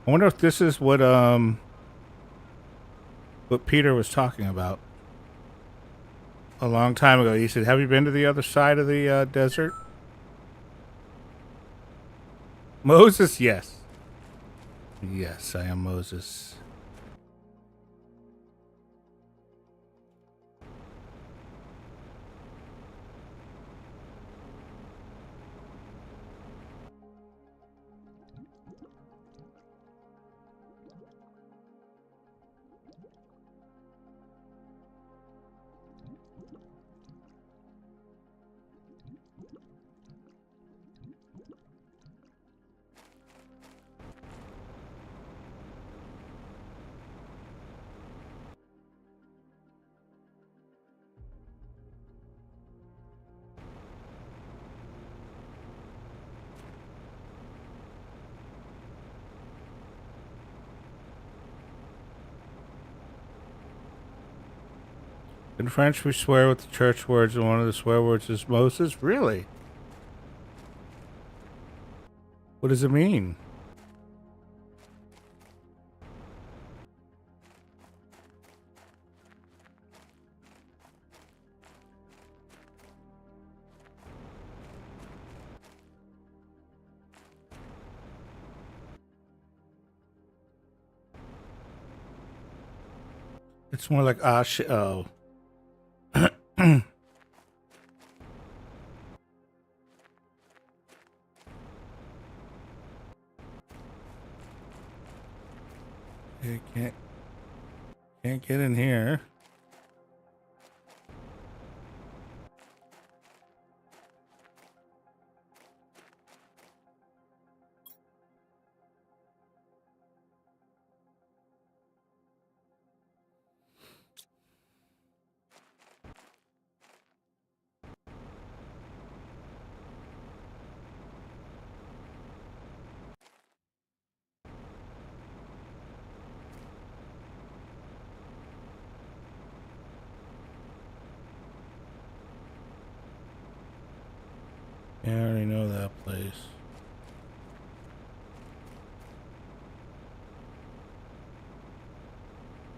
I wonder if this is what Peter was talking about a long time ago. He said, "Have you been to the other side of the desert?" Moses, yes. Yes, I am Moses. In French, we swear with the church words, and one of the swear words is Moses. Really? What does it mean? It's more like ah shit. Oh. You can't get in here. Yeah, I already know that place.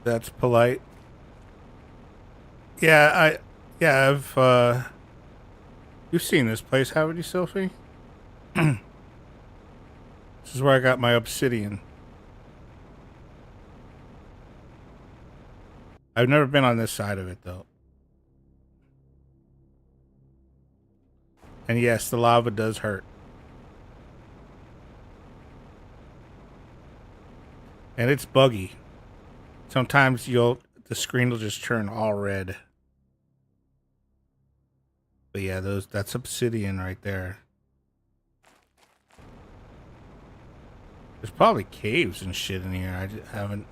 That's polite. Yeah, I've you've seen this place, haven't you, Sophie? This is where I got my obsidian. I've never been on this side of it though. And yes, the lava does hurt. And it's buggy. Sometimes the screen will just turn all red. But yeah, that's obsidian right there. There's probably caves and shit in here. I haven't.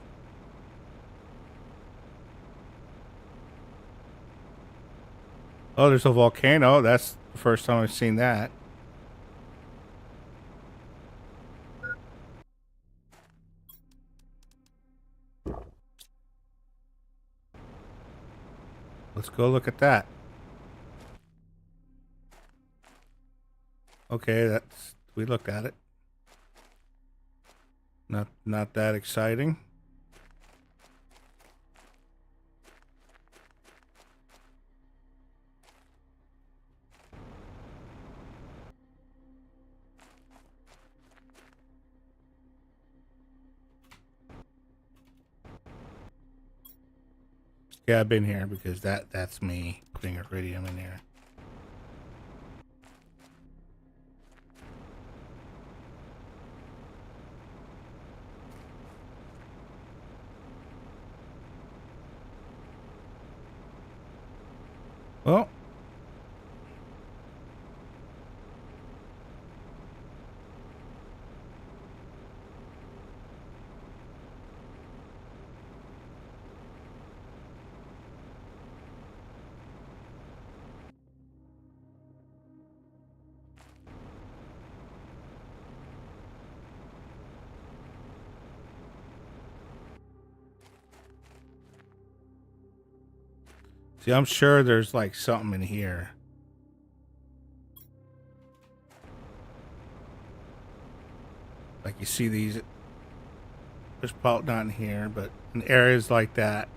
Oh, there's a volcano. That's the first time I've seen that. Let's go look at that. Okay, we looked at it. Not that exciting. Yeah, I've been here because that's me putting iridium in here. Well, see, I'm sure there's like something in here. Like you see these, there's probably not in here, but in areas like that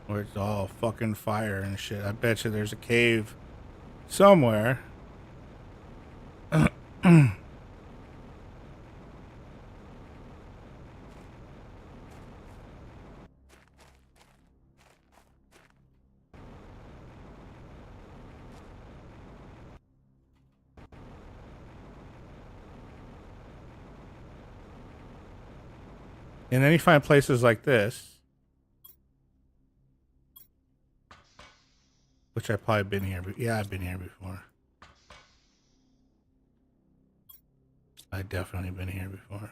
where it's all fucking fire and shit, I bet you there's a cave somewhere. And then you find places like this, which I've probably been here. But yeah, I've been here before. I've definitely been here before.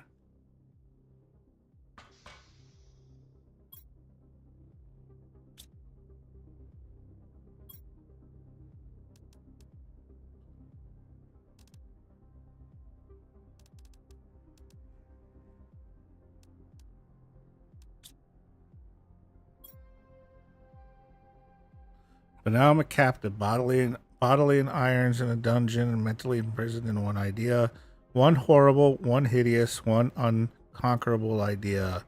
But now I'm a captive, bodily in irons in a dungeon and mentally imprisoned in one idea. One horrible, one hideous, one unconquerable idea.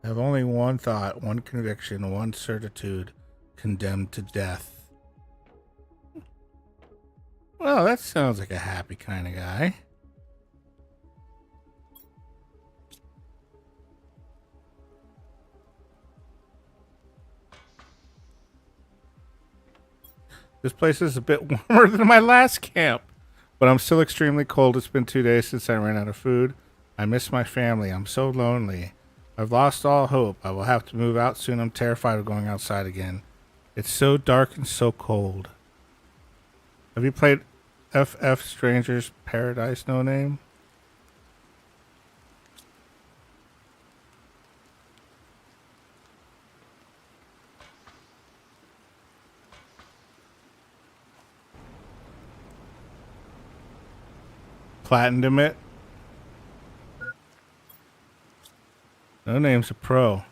I have only one thought, one conviction, one certitude, condemned to death. Well, that sounds like a happy kind of guy. This place is a bit warmer than my last camp, but I'm still extremely cold. It's been 2 days since I ran out of food. I miss my family. I'm so lonely. I've lost all hope. I will have to move out soon. I'm terrified of going outside again. It's so dark and so cold. Have you played FF Stranger's Paradise No Name? Platinumed it. No Name's a pro.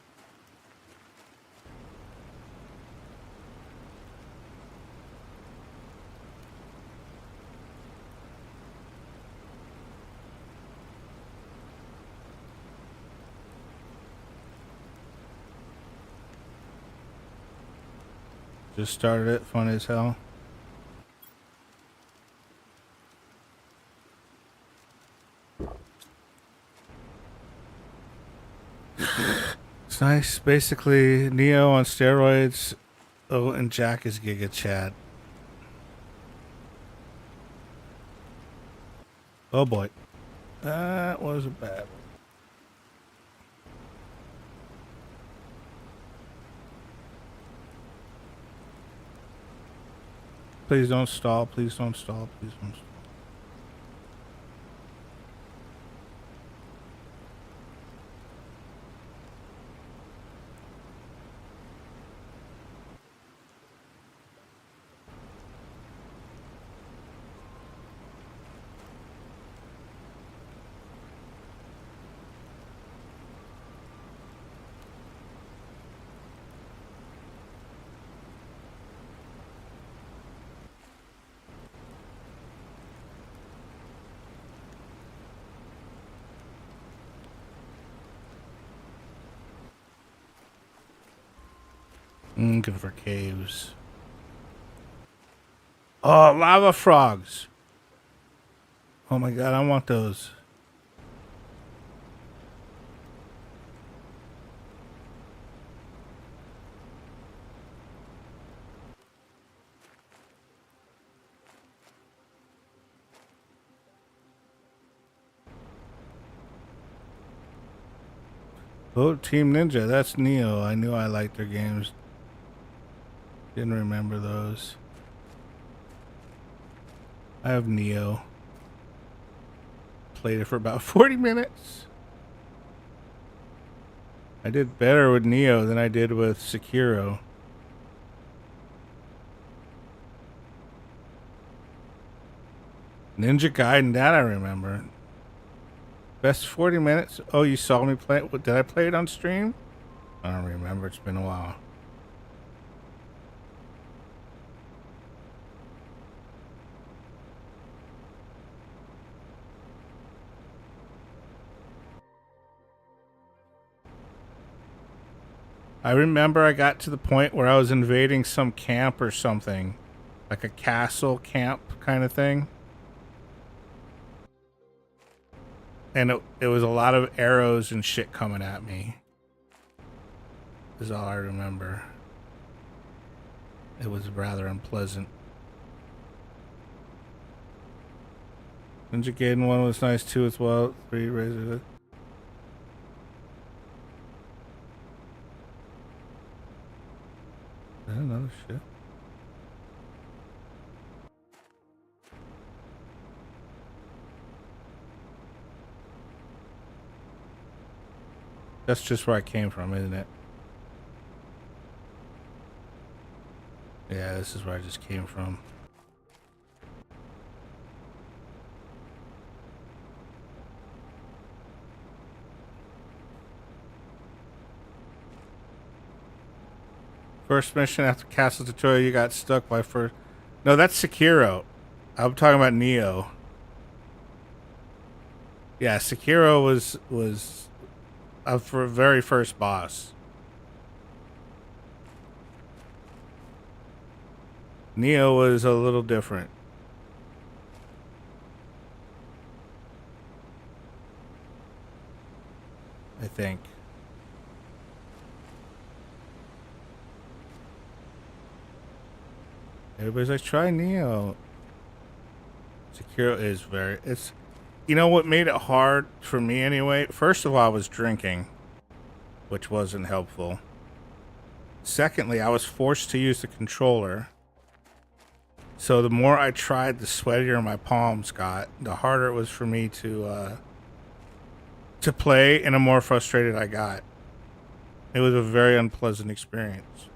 Just started it, fun as hell. It's nice. Basically, Neo on steroids. Oh, and Jack is Giga Chad. Oh boy. That was a bad one. Please don't stall. Please don't stall. Please don't stall. Looking for caves. Oh, lava frogs. Oh my god, I want those. Oh, Team Ninja, that's Neo. I knew I liked their games. Didn't remember those. I have Neo. Played it for about 40 minutes. I did better with Neo than I did with Sekiro. Ninja Gaiden, that I remember. Best 40 minutes? Oh, you saw me play it? Did I play it on stream? I don't remember. It's been a while. I remember I got to the point where I was invading some camp or something. Like a castle camp kind of thing. and it was a lot of arrows and shit coming at me. Is all I remember. It was rather unpleasant. Ninja Gaiden 1 was nice too as well. 3 Razor. Another shit. That's just where I came from, isn't it? Yeah, this is where I just came from. First mission after Castle Tutorial, you got stuck by first. No, that's Sekiro. I'm talking about Neo. Yeah, Sekiro was for very first boss. Neo was a little different. I think. Everybody's like, try Neo. Sekiro is very... It's... You know what made it hard for me anyway? First of all, I was drinking, which wasn't helpful. Secondly, I was forced to use the controller. So the more I tried, the sweatier my palms got. The harder it was for me to play, and the more frustrated I got. It was a very unpleasant experience.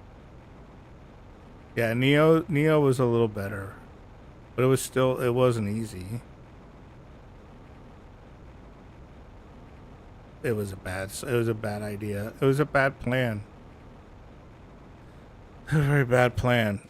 Yeah, Neo was a little better, but it wasn't easy. It was a bad idea. It was a bad plan. A very bad plan.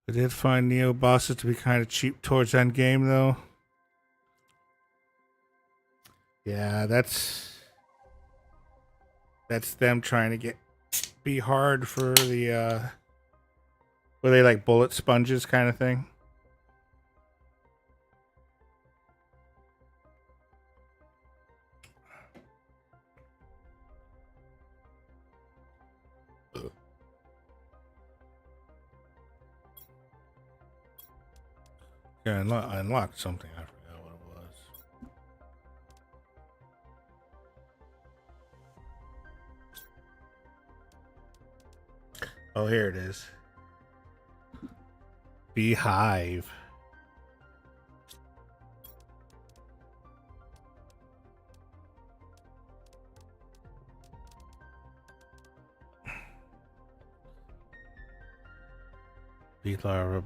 I did find Neo bosses to be kind of cheap towards end game, though. Yeah, that's them trying to be hard for the were they like bullet sponges kind of thing? Yeah, I unlocked something. I forgot what it was. Oh, here it is. Beehive. Bee larva.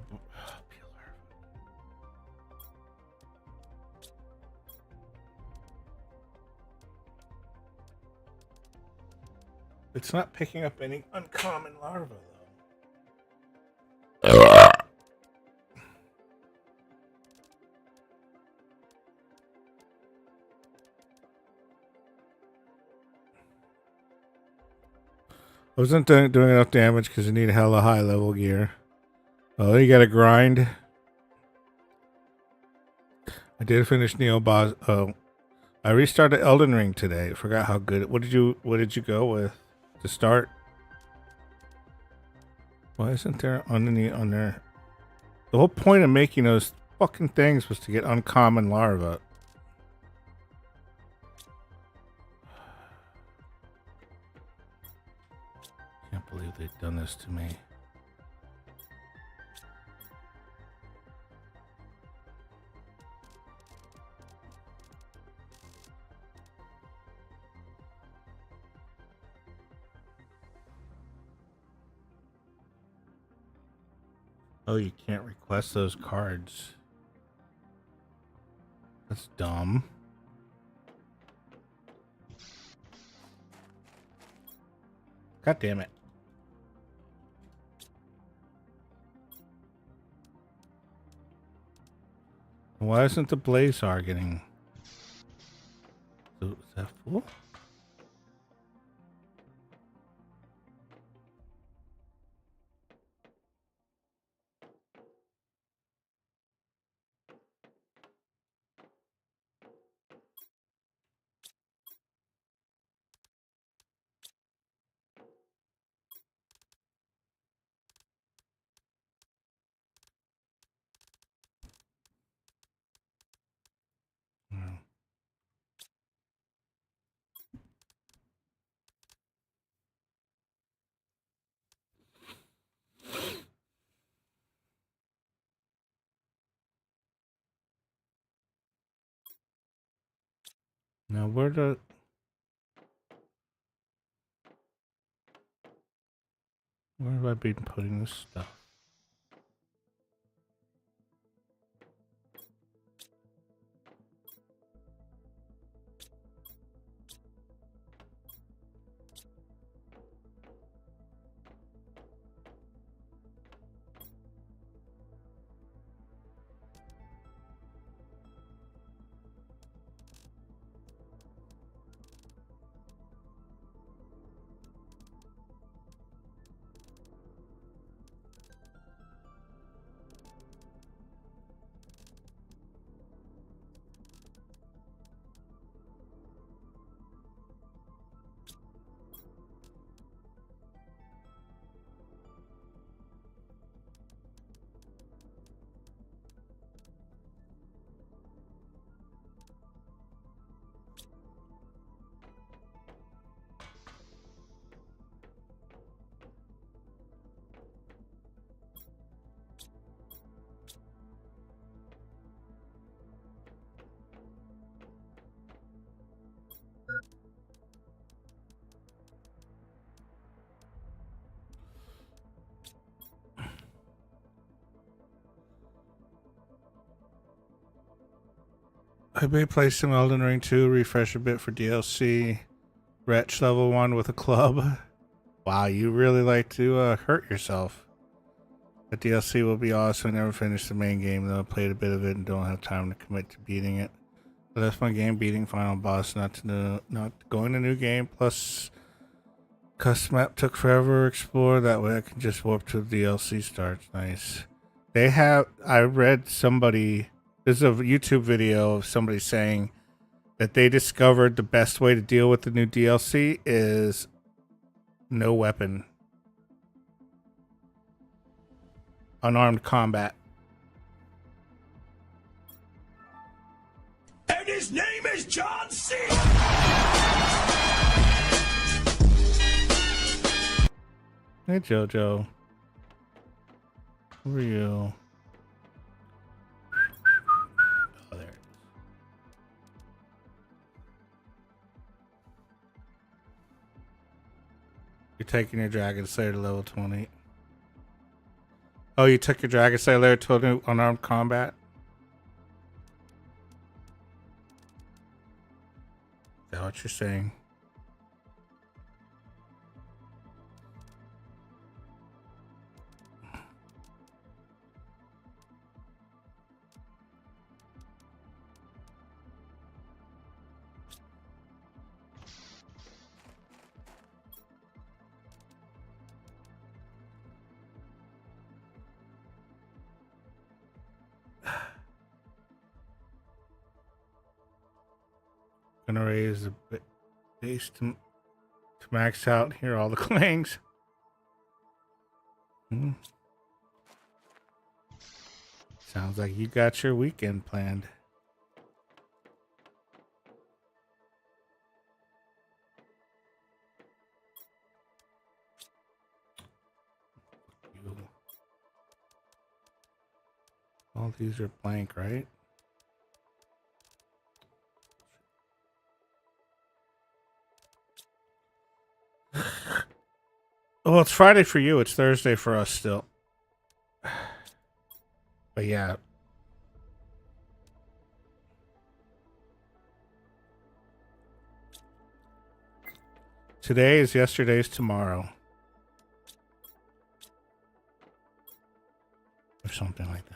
It's not picking up any uncommon larvae, though. I wasn't doing enough damage because you need hella high level gear. Oh, you gotta grind. I did finish Neo boss. Oh, I restarted Elden Ring today. Forgot how good. What did you go with to start? Why isn't there on there? The whole point of making those fucking things was to get uncommon larvae. believe they've done this to me. Oh, you can't request those cards. That's dumb. God damn it. Why isn't the Blazar getting... Is that full? No. Now where have I been putting this stuff? I may play some Elden Ring 2, refresh a bit for DLC. Wretch level 1 with a club. Wow, you really like to hurt yourself. The DLC will be awesome. I never finished the main game though. I played a bit of it and don't have time to commit to beating it. But that's my game, beating final boss, not going to new game. Plus, custom map took forever to explore. That way I can just warp to the DLC starts. Nice. They have, I read somebody, there's a YouTube video of somebody saying that they discovered the best way to deal with the new DLC is no weapon. Unarmed combat. And his name is John C. Hey Jojo. Who are you? Oh, there it is. You're taking your Dragon Slayer to level 20. Oh, you took your Dragon Slayer to a new unarmed combat? Is that what you're saying? Gonna raise the base to max out here all the clangs. Sounds like you got your weekend planned. All these are blank, right? Well, it's Friday for you. It's Thursday for us still. But yeah. Today is yesterday's tomorrow. Or something like that.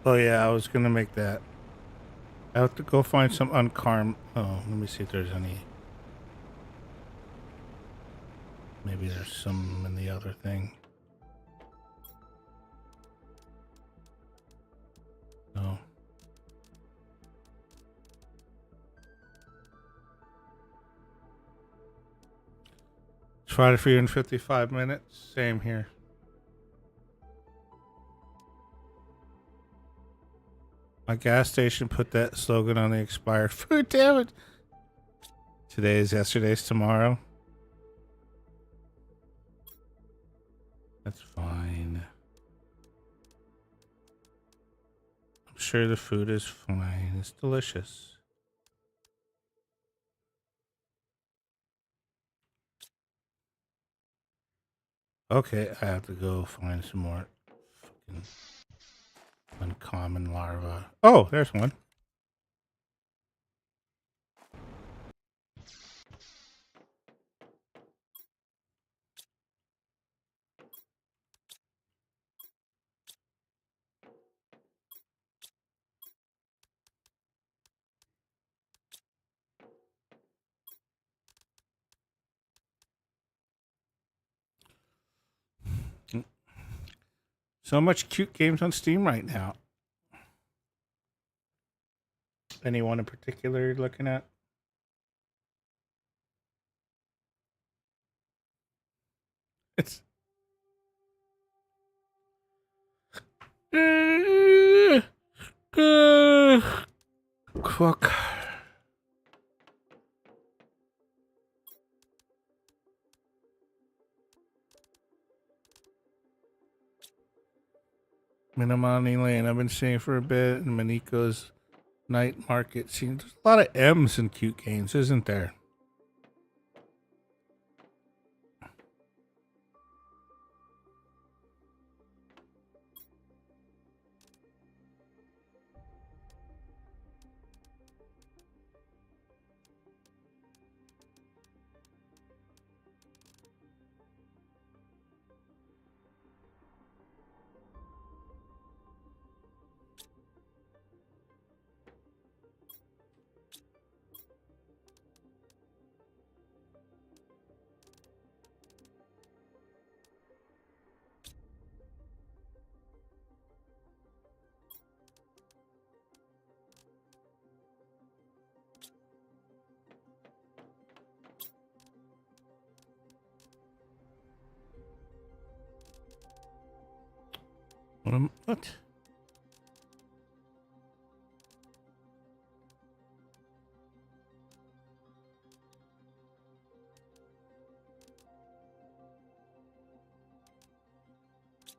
Oh yeah, I was gonna make that. I have to go find some uncarm. Oh, let me see if there's any. Maybe there's some in the other thing. No. Try it for you in 55 minutes. Same here. My gas station put that slogan on the expired food. Damn it. Today is yesterday's tomorrow. That's fine. I'm sure the food is fine. It's delicious. Okay, I have to go find some more fucking uncommon larva. Oh, there's one. So much cute games on Steam right now. Anyone in particular you're looking at? It's Cook. Minamani Lane. I've been seeing for a bit, and Maniko's Night Market. See, there's a lot of M's in cute games, isn't there? What?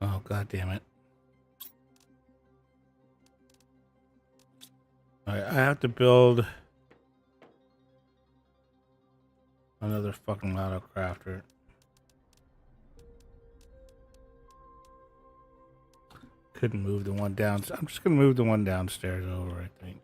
Oh, god damn it. Alright, I have to build another fucking auto crafter. Couldn't move the one down. I'm just gonna move the one downstairs over, I think.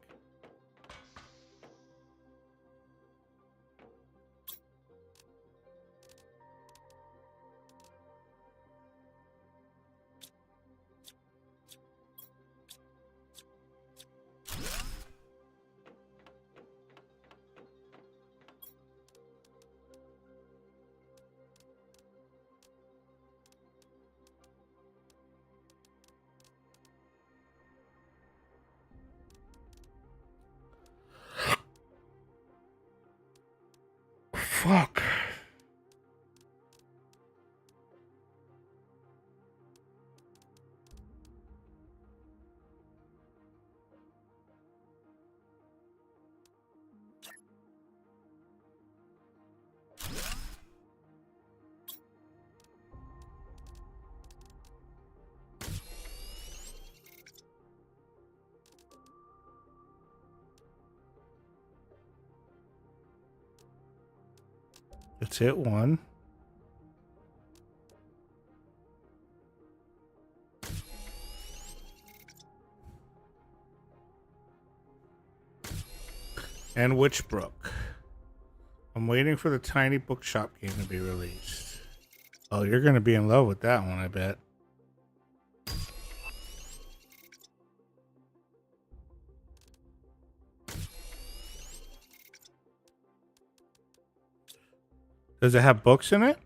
Fuck. Let's hit one. And Witchbrook. I'm waiting for the Tiny Bookshop game to be released. Oh, you're going to be in love with that one, I bet. Does it have books in it?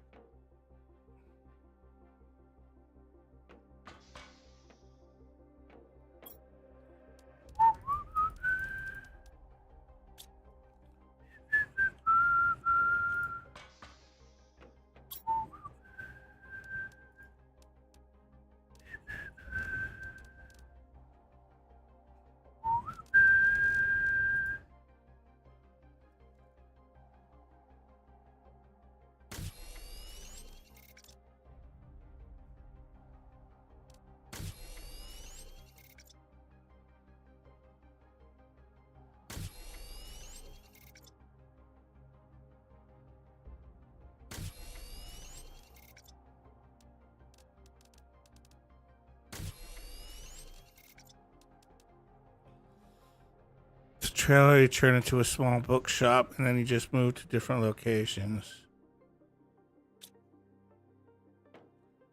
Trailer, you turn into a small bookshop, and then you just move to different locations.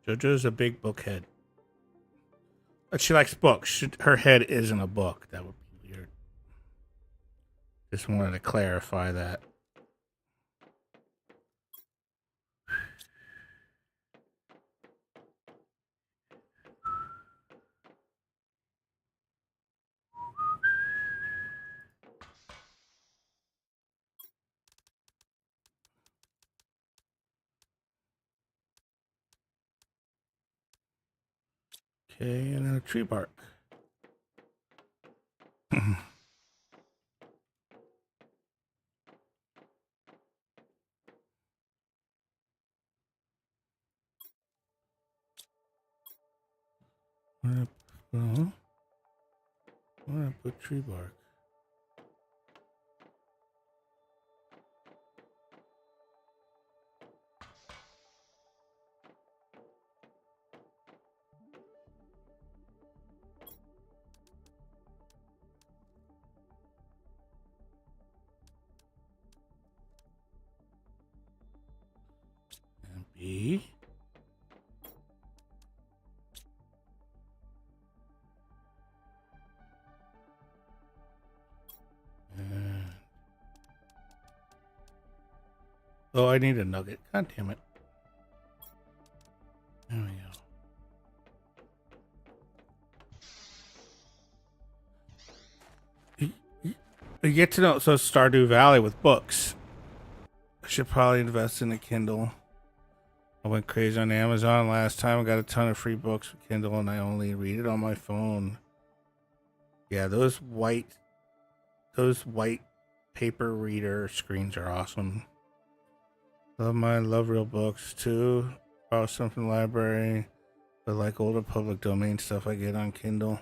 JoJo's a big bookhead. But she likes books. Her head isn't a book. That would be weird. Just wanted to clarify that. Okay, and then a tree bark. Where I put tree bark? And B. Oh, I need a nugget. God damn it. There we go. You get to know, so Stardew Valley with books. I should probably invest in a Kindle. I went crazy on Amazon last time. I got a ton of free books with Kindle, and I only read it on my phone. Yeah, those white paper reader screens are awesome. Love real books too. Borrow some from the library, but like older public domain stuff I get on Kindle.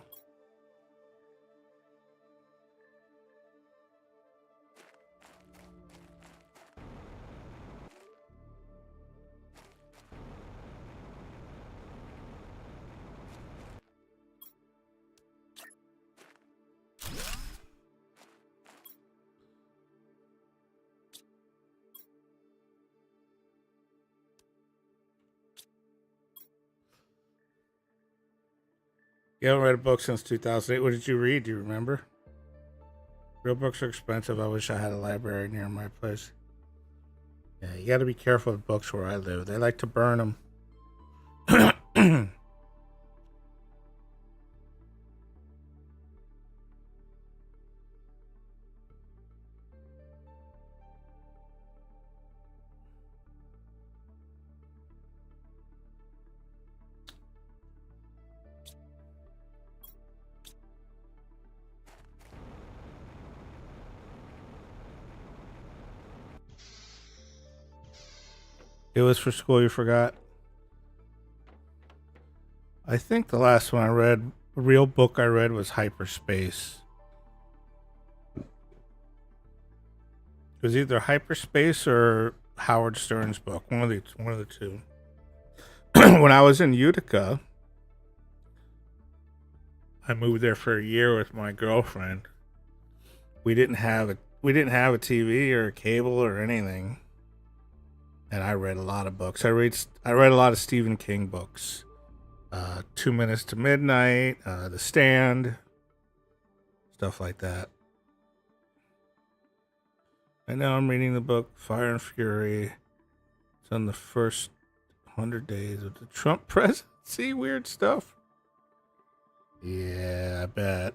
You haven't read a book since 2008. What did you read? Do you remember? Real books are expensive. I wish I had a library near my place. Yeah, you got to be careful with books where I live. They like to burn them. It was for school, you forgot. I think the last one I read, real book I read, was Hyperspace. It was either Hyperspace or Howard Stern's book. One of the two. When I was in Utica, I moved there for a year with my girlfriend. We didn't have a TV or a cable or anything, and I read a lot of books. I read a lot of Stephen King books. 2 Minutes to Midnight, The Stand, stuff like that. And now I'm reading the book Fire and Fury. It's on the first 100 days of the Trump presidency. Weird stuff. Yeah, I bet.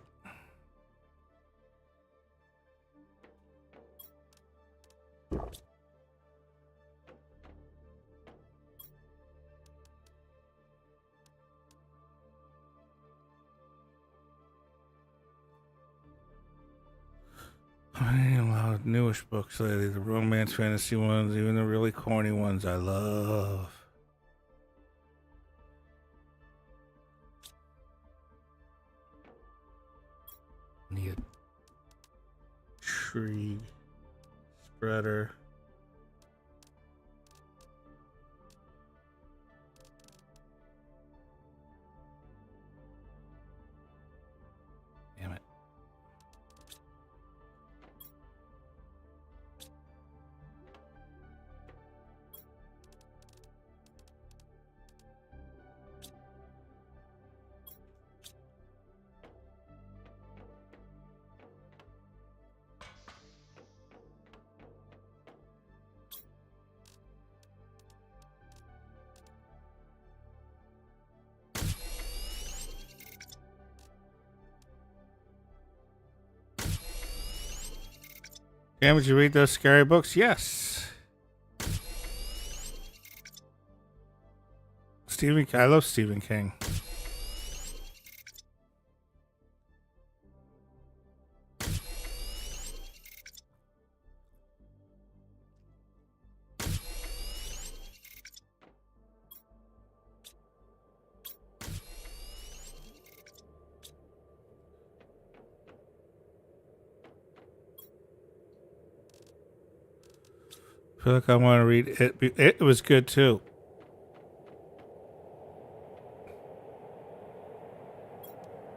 I'm reading a lot of newish books lately. The romance fantasy ones, even the really corny ones I love. Need a tree spreader. Damn it. Damn, did you read those scary books? Yes. I love Stephen King. I feel like I want to read it. It was good too.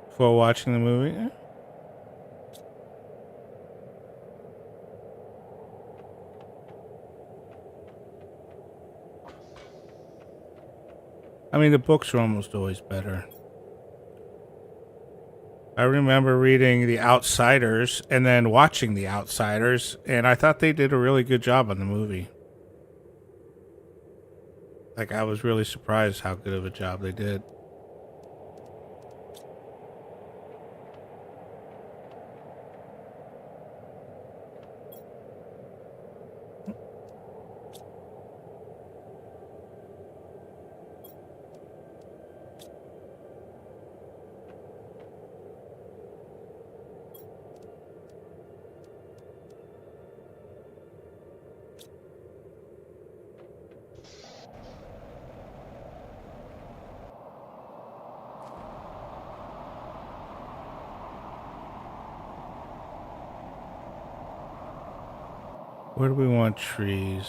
Before watching the movie. I mean, the books are almost always better. I remember reading The Outsiders and then watching The Outsiders, and I thought they did a really good job on the movie. Like, I was really surprised how good of a job they did. Where do we want trees?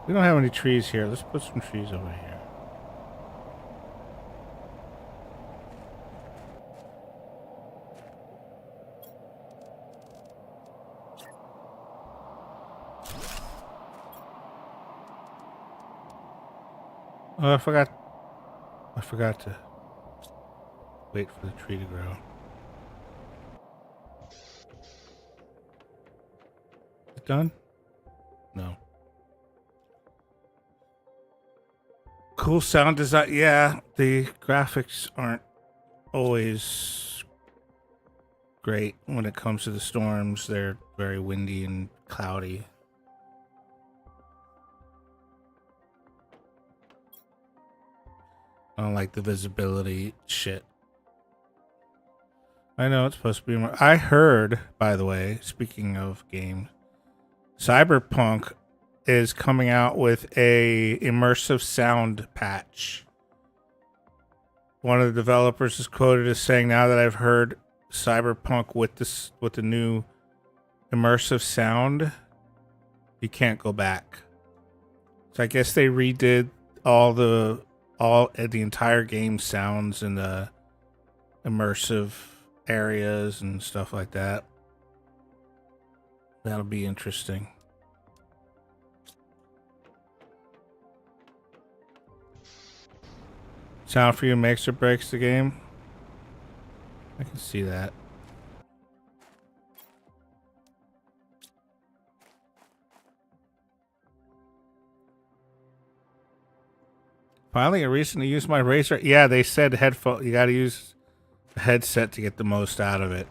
We don't have any trees here. Let's put some trees over here. Oh, I forgot to wait for the tree to grow. Done? No. Cool sound design. Yeah, the graphics aren't always great when it comes to the storms. They're very windy and cloudy. I don't like the visibility shit. I know it's supposed to be more. I heard, by the way, speaking of games, Cyberpunk is coming out with a immersive sound patch. One of the developers is quoted as saying, "Now that I've heard Cyberpunk with the new immersive sound, you can't go back." So I guess they redid the entire game sounds and the immersive areas and stuff like that. That'll be interesting. Sound for you makes or breaks the game. I can see that. Finally, a reason to use my Razer. Yeah, they said headphone. You got to use a headset to get the most out of it.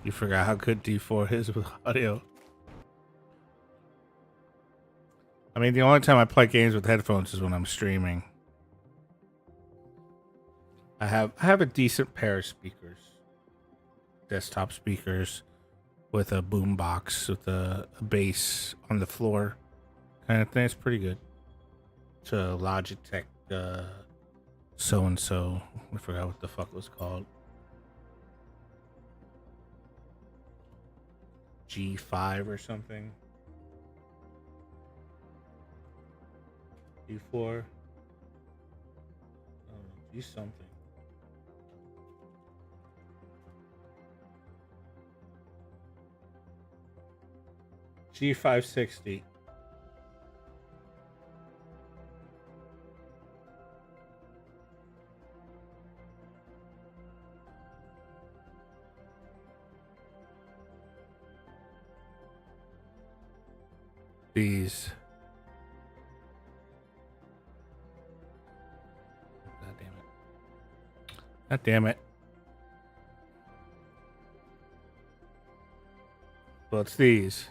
You forgot how good D4 is with audio. I mean, the only time I play games with headphones is when I'm streaming. I have a decent pair of speakers, desktop speakers, with a boom box with a bass on the floor, kind of thing. It's pretty good. It's a Logitech, so and so. I forgot what the fuck it was called. G5 or something. G4. Oh, G something. G560. These. God damn it. God damn it. Well, it's these.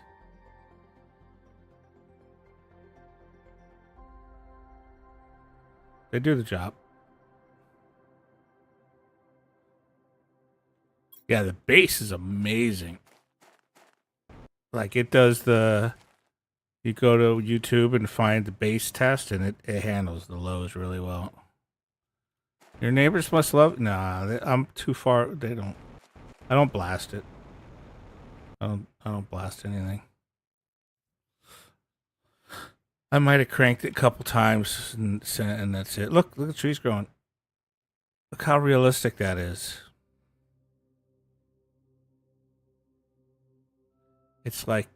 They do the job. Yeah, the bass is amazing. Like it does the... You go to YouTube and find the bass test, and it handles the lows really well. Your neighbors must love... Nah, I'm too far. They don't... I don't blast it. I don't blast anything. I might have cranked it a couple times and that's it. Look, the tree's growing. Look how realistic that is. It's like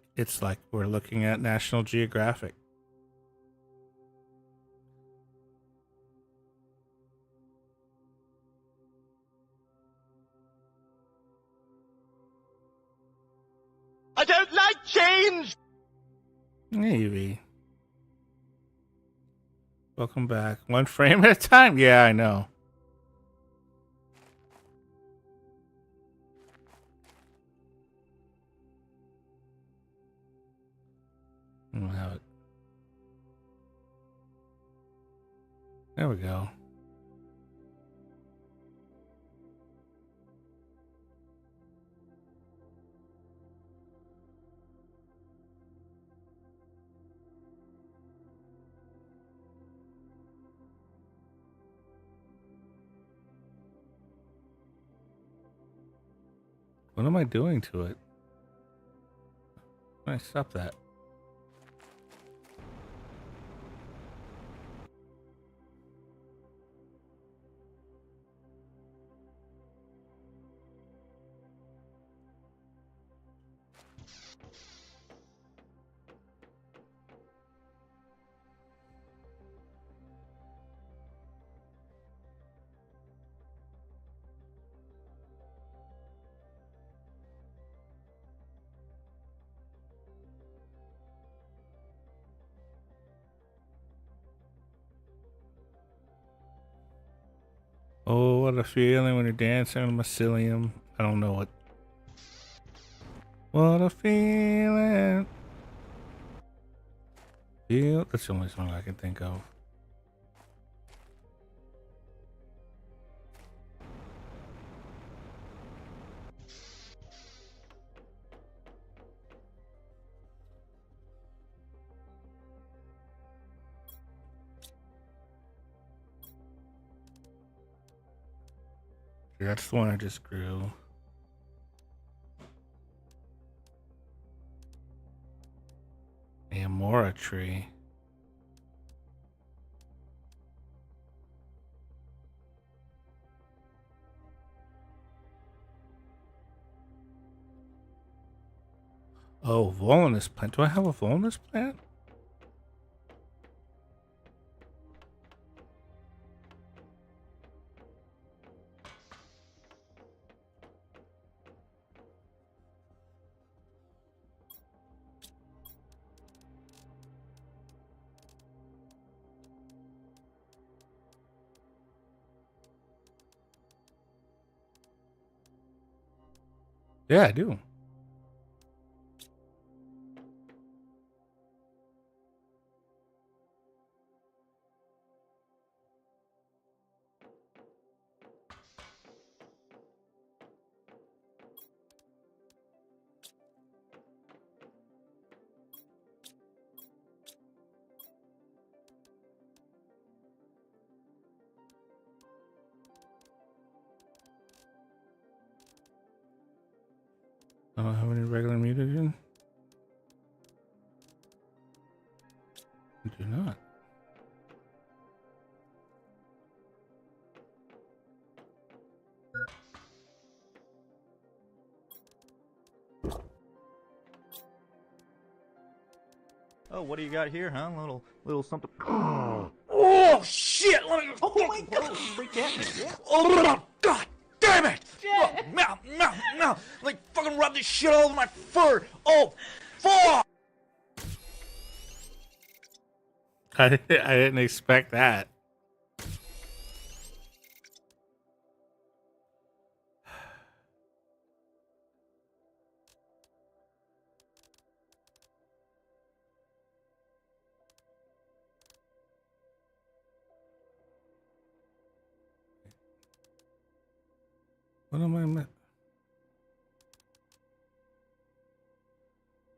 we're looking at National Geographic. I don't like change! Maybe. Welcome back. One frame at a time. Yeah, I know. I don't have it. There we go. What am I doing to it? Why stop that? Oh, what a feeling when you're dancing on mycelium. I don't know what. What a feeling. Feel. That's the only song I can think of. That's the one I just grew. Mora tree. Oh, Volanus plant. Do I have a Volanus plant? Yeah, I do. I don't have any regular mutagen. I do not. Oh, what do you got here, huh? Little something. Oh shit! Let me. Oh my god! Freak at me. Yeah. Oh god! Damn it! Oh, no! Like fucking rub this shit all over my fur. Oh, fuck! I didn't expect that. What am I meant?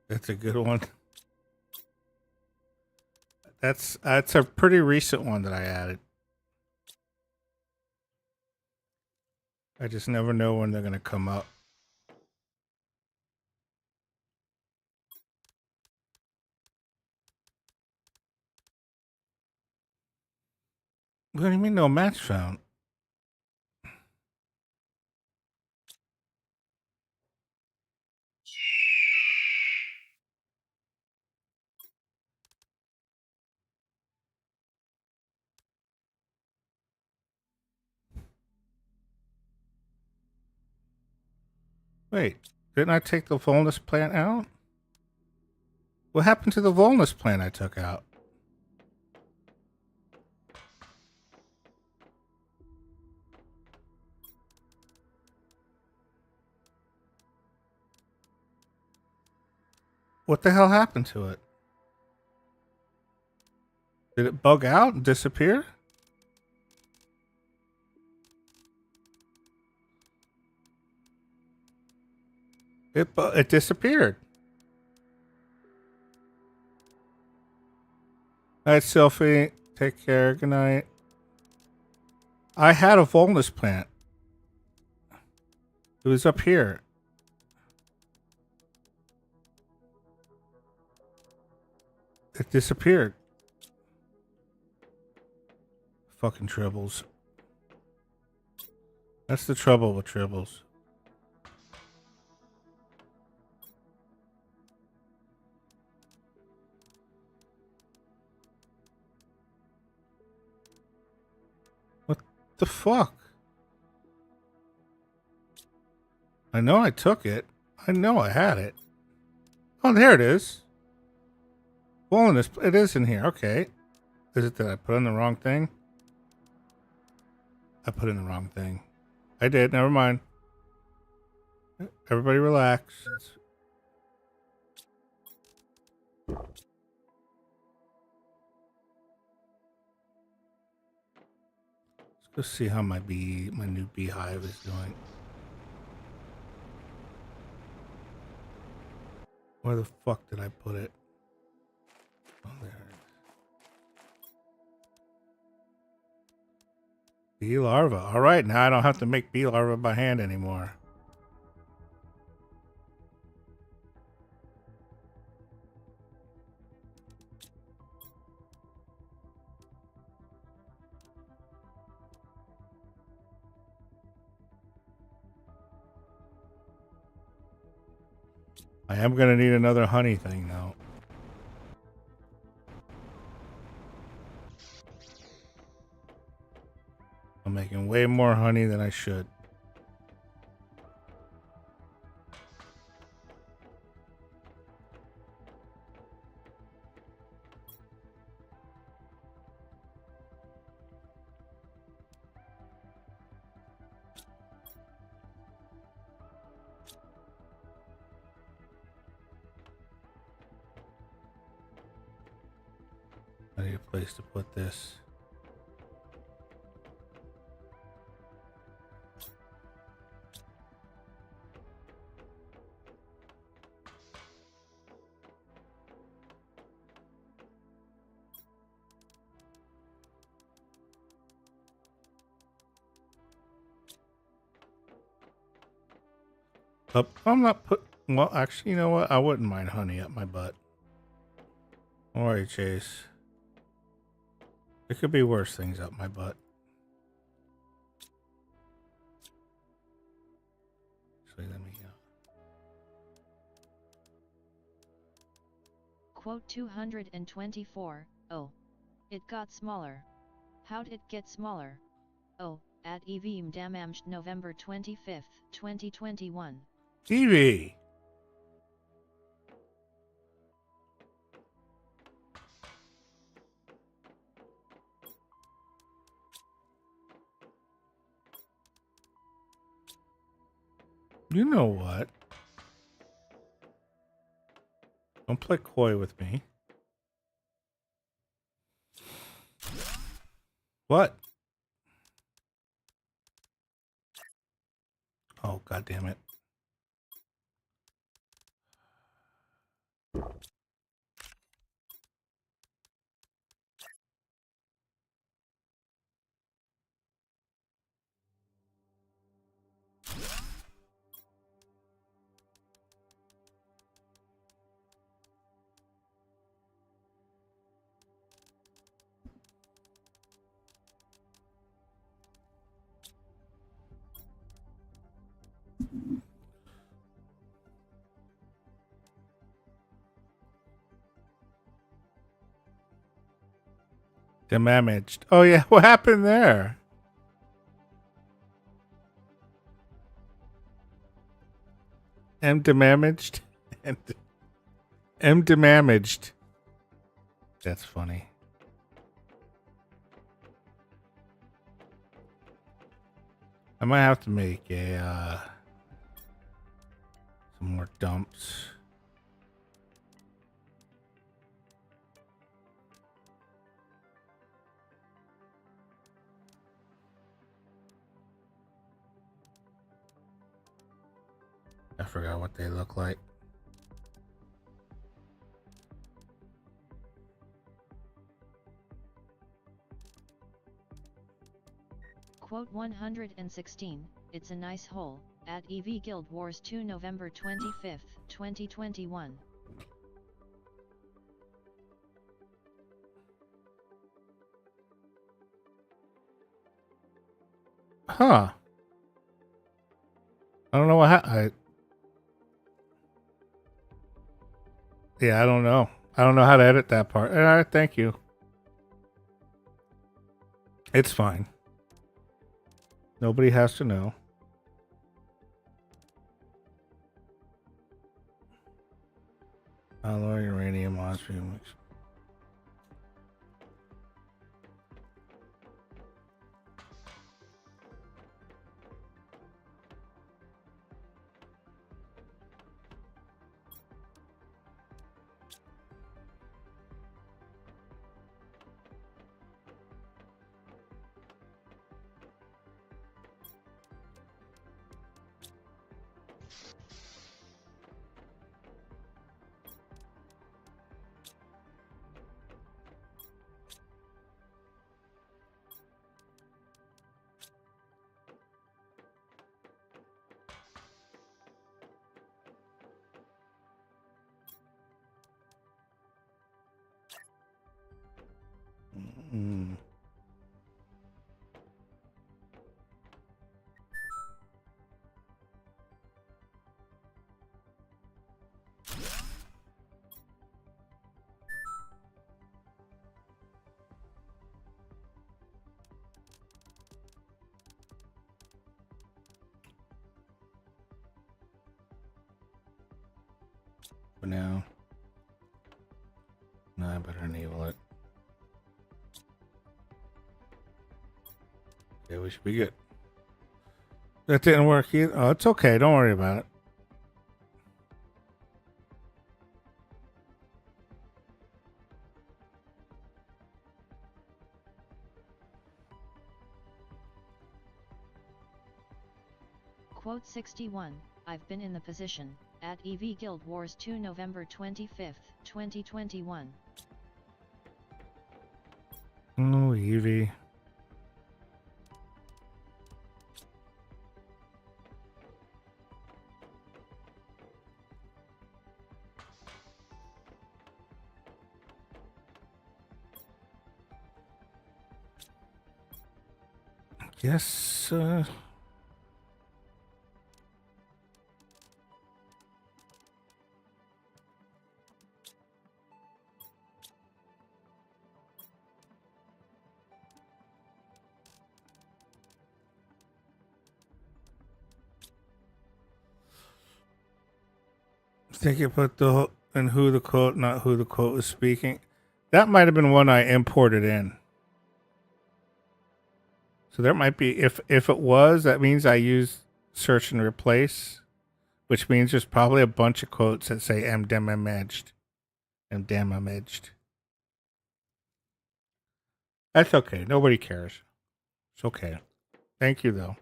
That's a good one. That's a pretty recent one that I added. I just never know when they're gonna come up. What do you mean no match found? Wait, didn't I take the Volnus plant out? What happened to the Volnus plant I took out? What the hell happened to it? Did it bug out and disappear? It disappeared. Alright, Sylphie. Take care. Good night. I had a Volnus plant. It was up here. It disappeared. Fucking tribbles. That's the trouble with tribbles. What the fuck? I know I took it. I know I had it. Oh, there it is. Well, it is in here. Okay. Is it that I put in the wrong thing? I put in the wrong thing. I did. Never mind. Everybody relax. Let's go see how my new beehive is doing. Where the fuck did I put it? Oh, there it is. Bee larva. All right, now I don't have to make bee larva by hand anymore. I am gonna need another honey thing though. I'm making way more honey than I should. I need a place to put this. Up, I'm not put. Well, actually, you know what? I wouldn't mind honey up my butt. Alright, Chase. There could be worse things up my butt. Actually, let me. Quote 224. Oh. It got smaller. How'd it get smaller? Oh, at EVM Damamshed November 25th, 2021. Evie! You know what? Don't play coy with me. What? Oh, God damn it. Damaged. Oh, yeah. What happened there? M damaged. M damaged. That's funny. I might have to make a some more dumps. I forgot what they look like. Quote 116. It's a nice hole. At EV Guild Wars 2 November 25th, 2021. Huh. I don't know what happened. Yeah, I don't know. I don't know how to edit that part. Thank you. It's fine. Nobody has to know. Alloy uranium osmium. Mm. for now. No, I better enable it. Okay, we should be good. That didn't work either. Oh, it's okay. Don't worry about it. Quote 61, I've been in the position, at EV Guild Wars 2 November 25th, 2021. Oh, Evie. Yes, I think you put the and who the quote, not who the quote was speaking. That might have been one I imported in. So there might be, if it was, that means I used search and replace, which means there's probably a bunch of quotes that say am damaged. Am damaged. That's okay. Nobody cares. It's okay. Thank you though.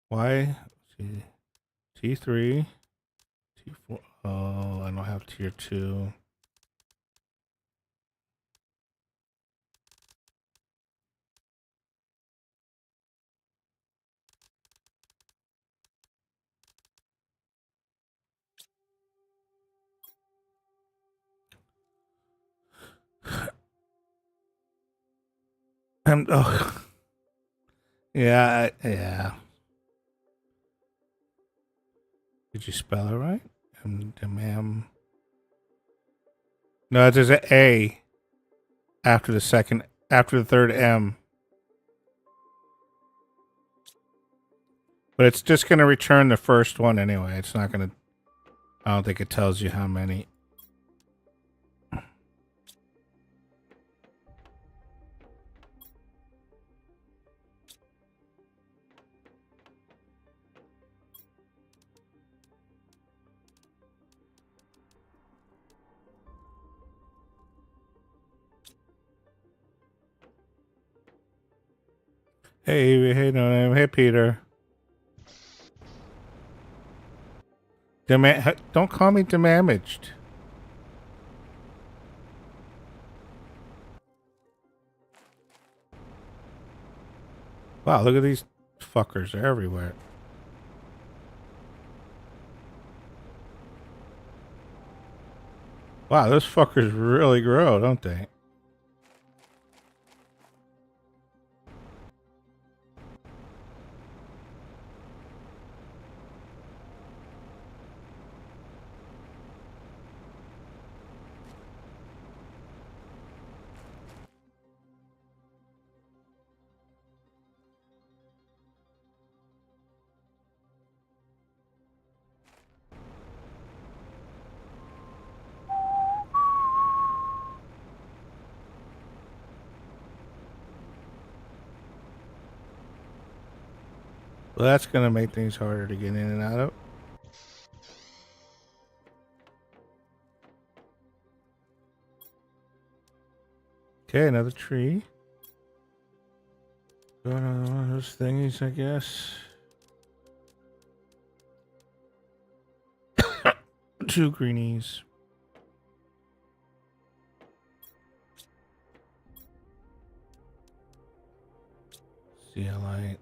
Why? T3, T4. Oh, I don't have tier 2. Oh, yeah, yeah. Did you spell it right? No, there's an A after the third M. But it's just going to return the first one anyway. It's not going to, I don't think it tells you how many. Hey, hey, no name. Hey, Peter. Don't call me damaged. Wow, look at these fuckers. They're everywhere. Wow, those fuckers really grow, don't they? Well, that's going to make things harder to get in and out of. Okay, another tree. Got another one of those thingies, I guess. 2 greenies. See a light.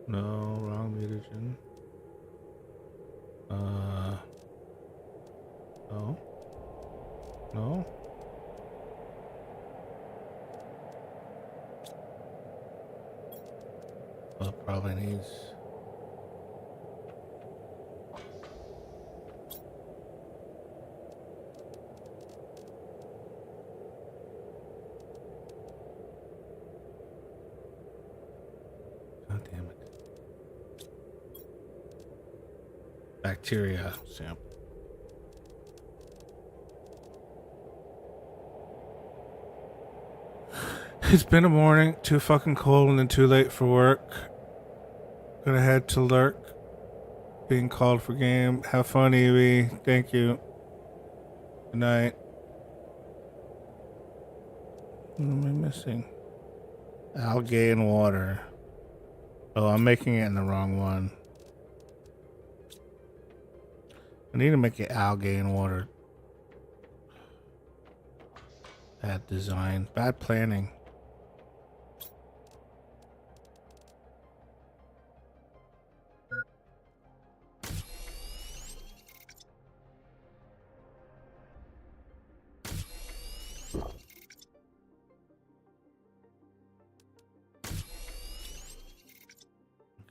No, wrong mutagen. No. No. Well, it probably needs. God damn it. Bacteria sample. It's been a morning, too fucking cold and then too late for work. Gonna head to Lurk. Being called for game. Have fun, Evie. Thank you. Good night. What am I missing? Algae and water. Oh, I'm making it in the wrong one. I need to make it algae and water. Bad design. Bad planning.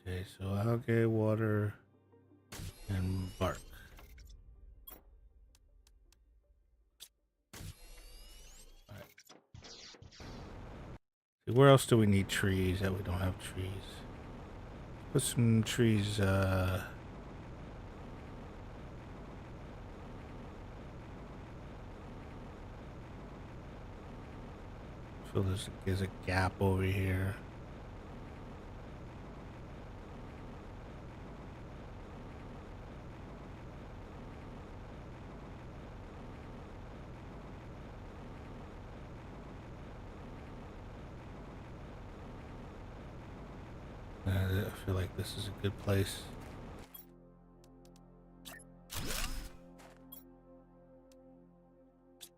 Okay, so algae, water, and bark. Alright. Where else do we need trees that we don't have trees? Put some trees, feel there's a gap over here. I feel like this is a good place.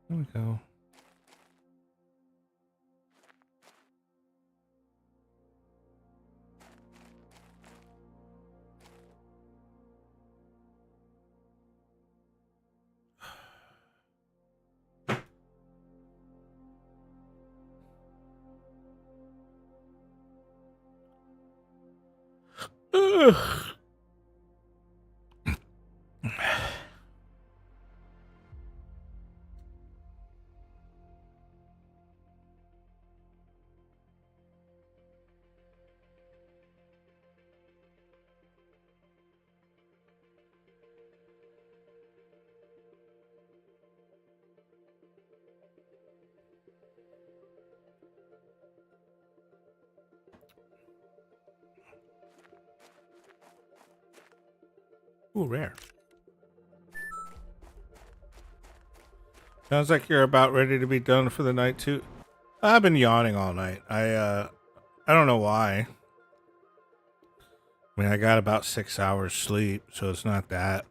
There we go. Ugh. Ooh, rare. Sounds like you're about ready to be done for the night too. I've been yawning all night. I don't know why. I mean, I got about 6 hours sleep, so it's not that.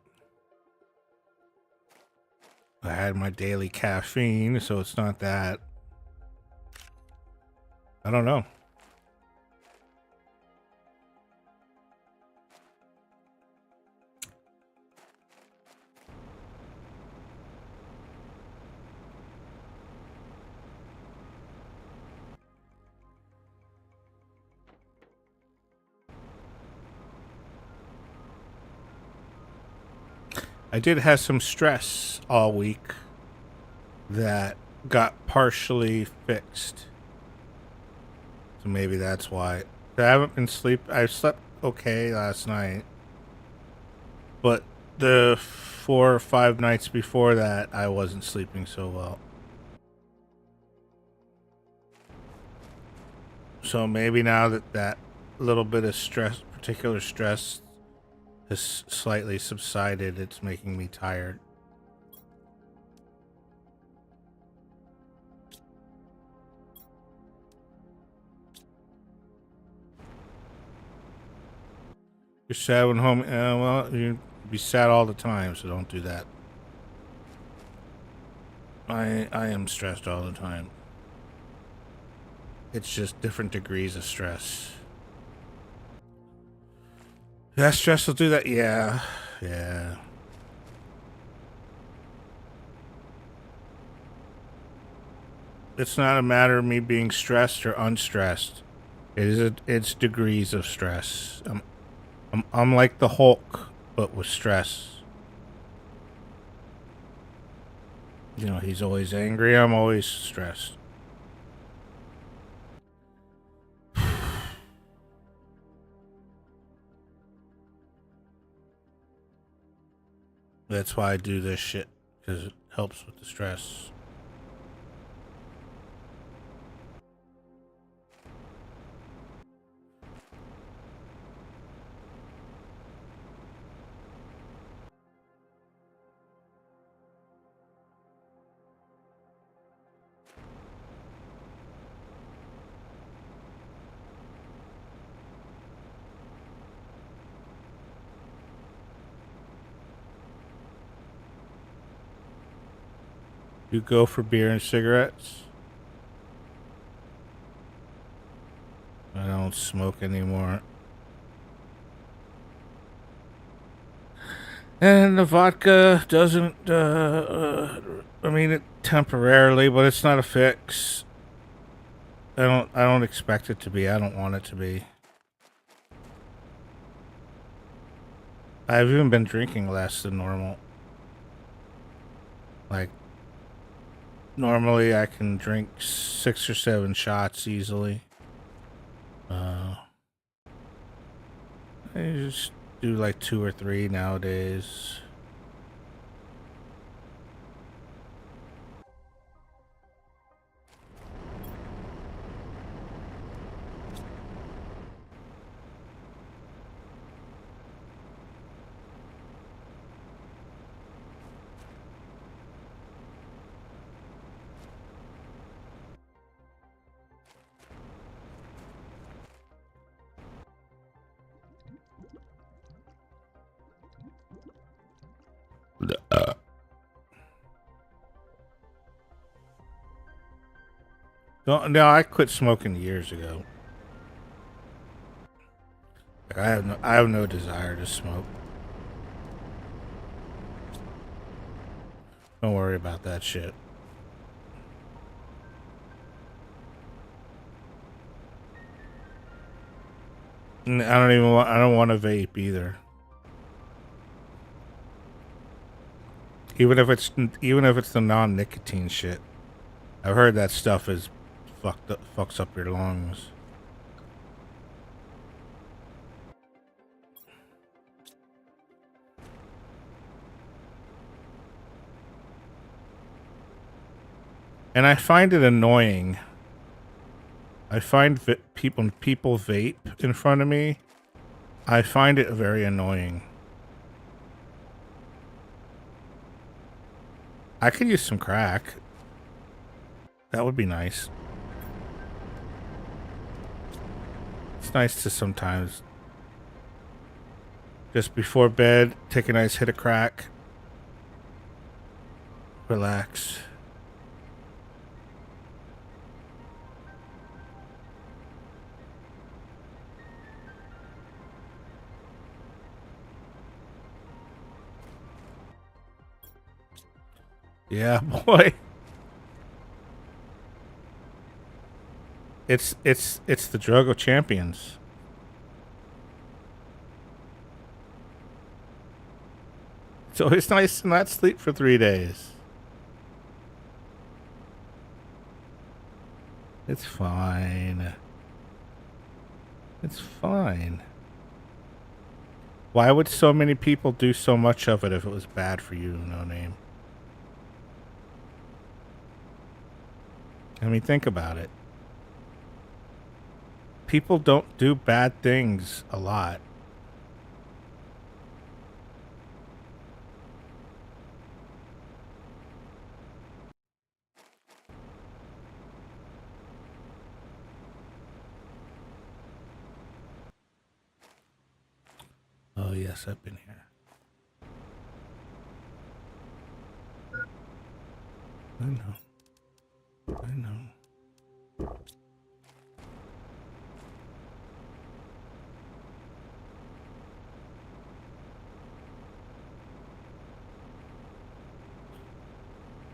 I had my daily caffeine, so it's not that. I don't know. I did have some stress all week that got partially fixed. So maybe that's why. I haven't been I slept okay last night. But the 4 or 5 nights before that, I wasn't sleeping so well. So maybe now that that little bit of stress, particular stress, has slightly subsided, it's making me tired. You're sad when home. Well, you be sad all the time, so don't do that. I am stressed all the time. It's just different degrees of stress. That stress will do that. Yeah. Yeah. It's not a matter of me being stressed or unstressed. It's degrees of stress. I'm like the Hulk, but with stress. You know, he's always angry. I'm always stressed. That's why I do this shit, because it helps with the stress. You go for beer and cigarettes? I don't smoke anymore. And the vodka doesn't, I mean, it temporarily, but it's not a fix. I don't expect it to be. I don't want it to be. I've even been drinking less than normal. Like, normally I can drink 6 or 7 shots easily. I just do like 2 or 3 nowadays. No, I quit smoking years ago. I have no desire to smoke. Don't worry about that shit. I don't want to vape either. Even if it's the non-nicotine shit. I've heard that stuff is fucks up your lungs. And I find it annoying. I find people vape in front of me. I find it very annoying. I could use some crack. That would be nice. It's nice to sometimes, just before bed, take a nice hit of crack. Relax. Yeah, boy. It's the drug of champions. So it's nice to not sleep for 3 days. It's fine. It's fine. Why would so many people do so much of it if it was bad for you, No Name? I mean, think about it. People don't do bad things a lot. Oh, yes, I've been here. I know. I know.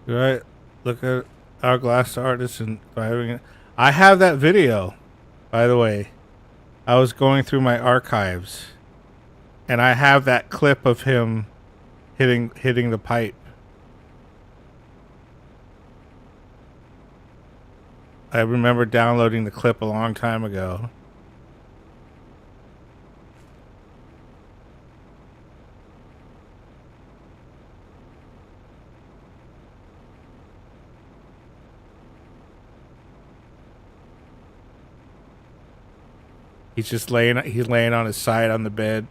Right. Look at Hourglass Artist and driving it. I have that video, by the way. I was going through my archives, and I have that clip of him hitting the pipe. I remember downloading the clip a long time ago. He's laying on his side on the bed.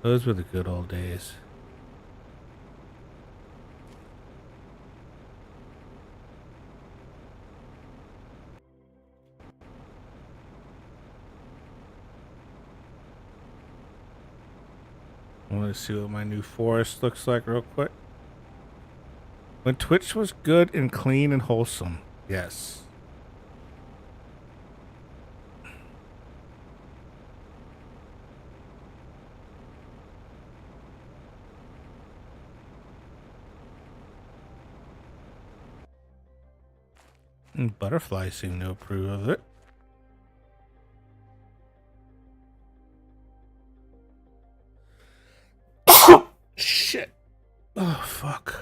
Those were the good old days. I want to see what my new forest looks like real quick. When Twitch was good and clean and wholesome. Yes. And butterflies seem to approve of it. Shit. Oh, fuck.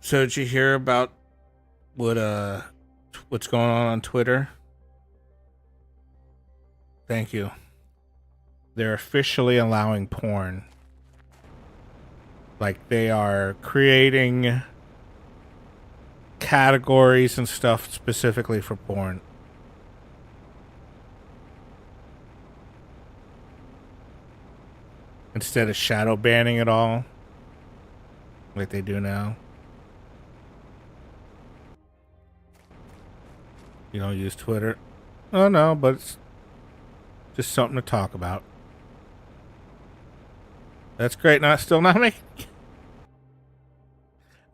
So did you hear about what's going on Twitter? Thank you. They're officially allowing porn. Like, they are creating categories and stuff specifically for porn. Instead of shadow banning it all, like they do now. You don't use Twitter? Oh no, but it's just something to talk about. That's great. Still not making.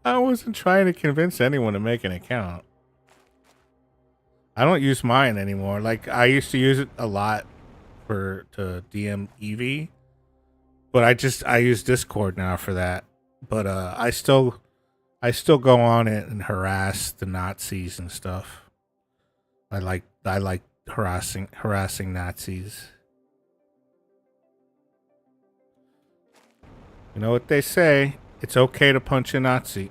I wasn't trying to convince anyone to make an account. I don't use mine anymore. Like, I used to use it a lot to DM Eevee, but I use Discord now for that. But I still go on it and harass the Nazis and stuff. I like harassing Nazis. You know what they say? It's okay to punch a Nazi.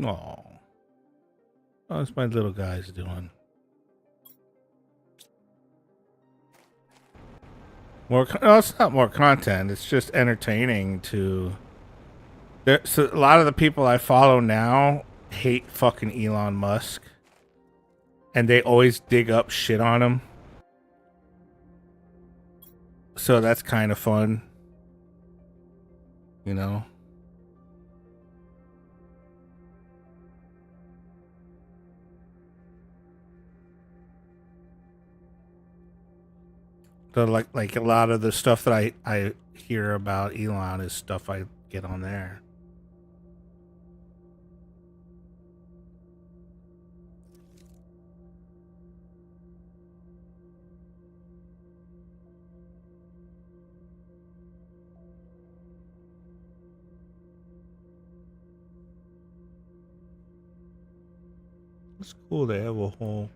Aw. How's my little guys doing? No, it's not more content. It's just entertaining to... So a lot of the people I follow now hate fucking Elon Musk. And they always dig up shit on him. So that's kind of fun. You know? So like a lot of the stuff that I hear about Elon is stuff I get on there. It's cool they have a whole...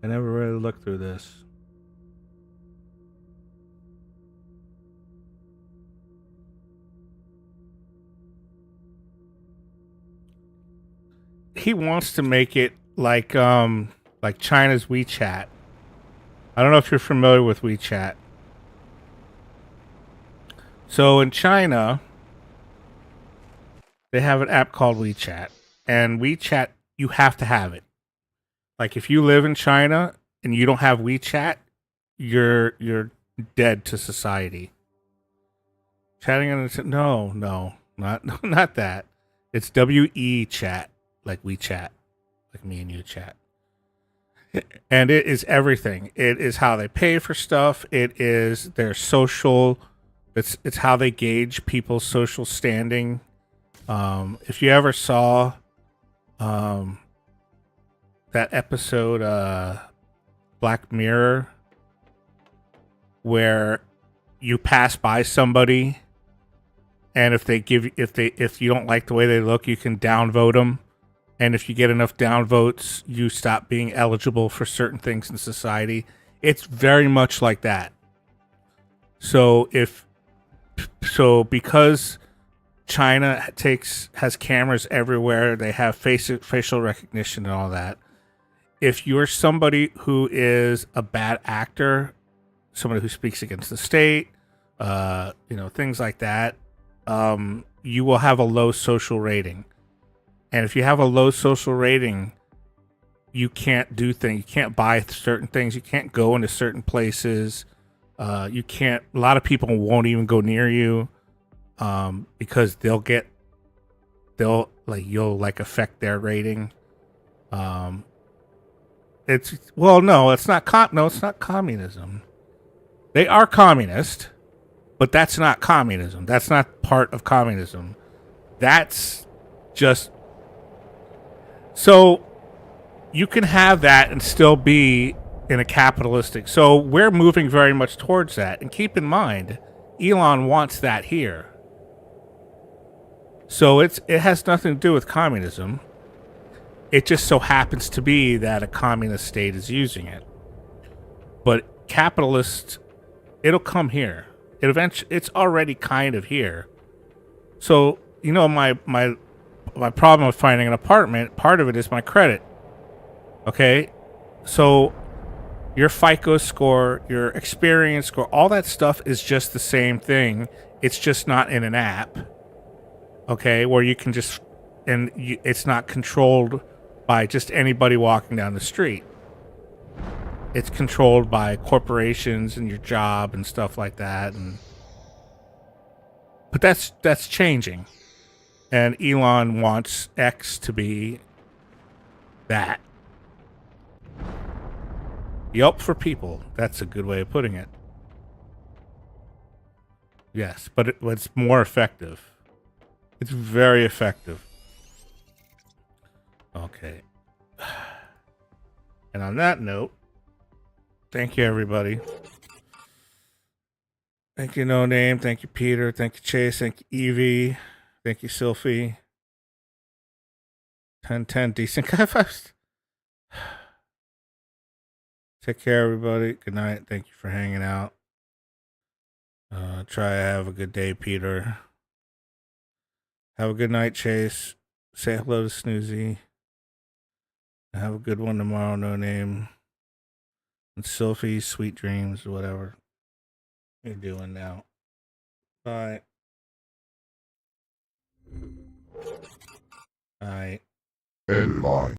I never really looked through this. He wants to make it like China's WeChat. I don't know if you're familiar with WeChat. So in China, they have an app called WeChat, and WeChat, you have to have it. Like, if you live in China and you don't have WeChat, you're dead to society. Chatting on the... No, not that. It's WE chat, like we chat, like me and you chat. And it is everything. It is how they pay for stuff. It is their social. It's how they gauge people's social standing. If you ever saw that episode Black Mirror where you pass by somebody and if you don't like the way they look, you can downvote them. And if you get enough downvotes, you stop being eligible for certain things in society. It's very much like that. So because China has cameras everywhere, they have facial recognition and all that. If you're somebody who is a bad actor, somebody who speaks against the state, things like that, you will have a low social rating. And if you have a low social rating, you can't do things. You can't buy certain things. You can't go into certain places. You can't. A lot of people won't even go near you because you'll affect their rating. It's not communism. They are communist, but that's not communism. That's not part of communism. That's just so you can have that and still be in a capitalistic. So we're moving very much towards that. And keep in mind, Elon wants that here. So it has nothing to do with communism. It just so happens to be that a communist state is using it. But capitalist, it'll come here. It's already kind of here. So, my problem with finding an apartment, part of it is my credit. Okay? So your FICO score, your experience score, all that stuff is just the same thing. It's just not in an app. Okay? Where you can just, it's not controlled by just anybody walking down the street. It's controlled by corporations and your job and stuff like that. But that's changing. And Elon wants X to be that. Yelp for people. That's a good way of putting it. Yes, but it's more effective. It's very effective. Okay. And on that note, thank you, everybody. Thank you, No Name. Thank you, Peter. Thank you, Chase. Thank you, Evie. Thank you, Sylphie. 1010 decent guy. Take care, everybody. Good night. Thank you for hanging out. Try to have a good day, Peter. Have a good night, Chase. Say hello to Snoozy. Have a good one tomorrow, No Name. And Sylphie, sweet dreams, whatever you're doing now. Bye. Bye. End line.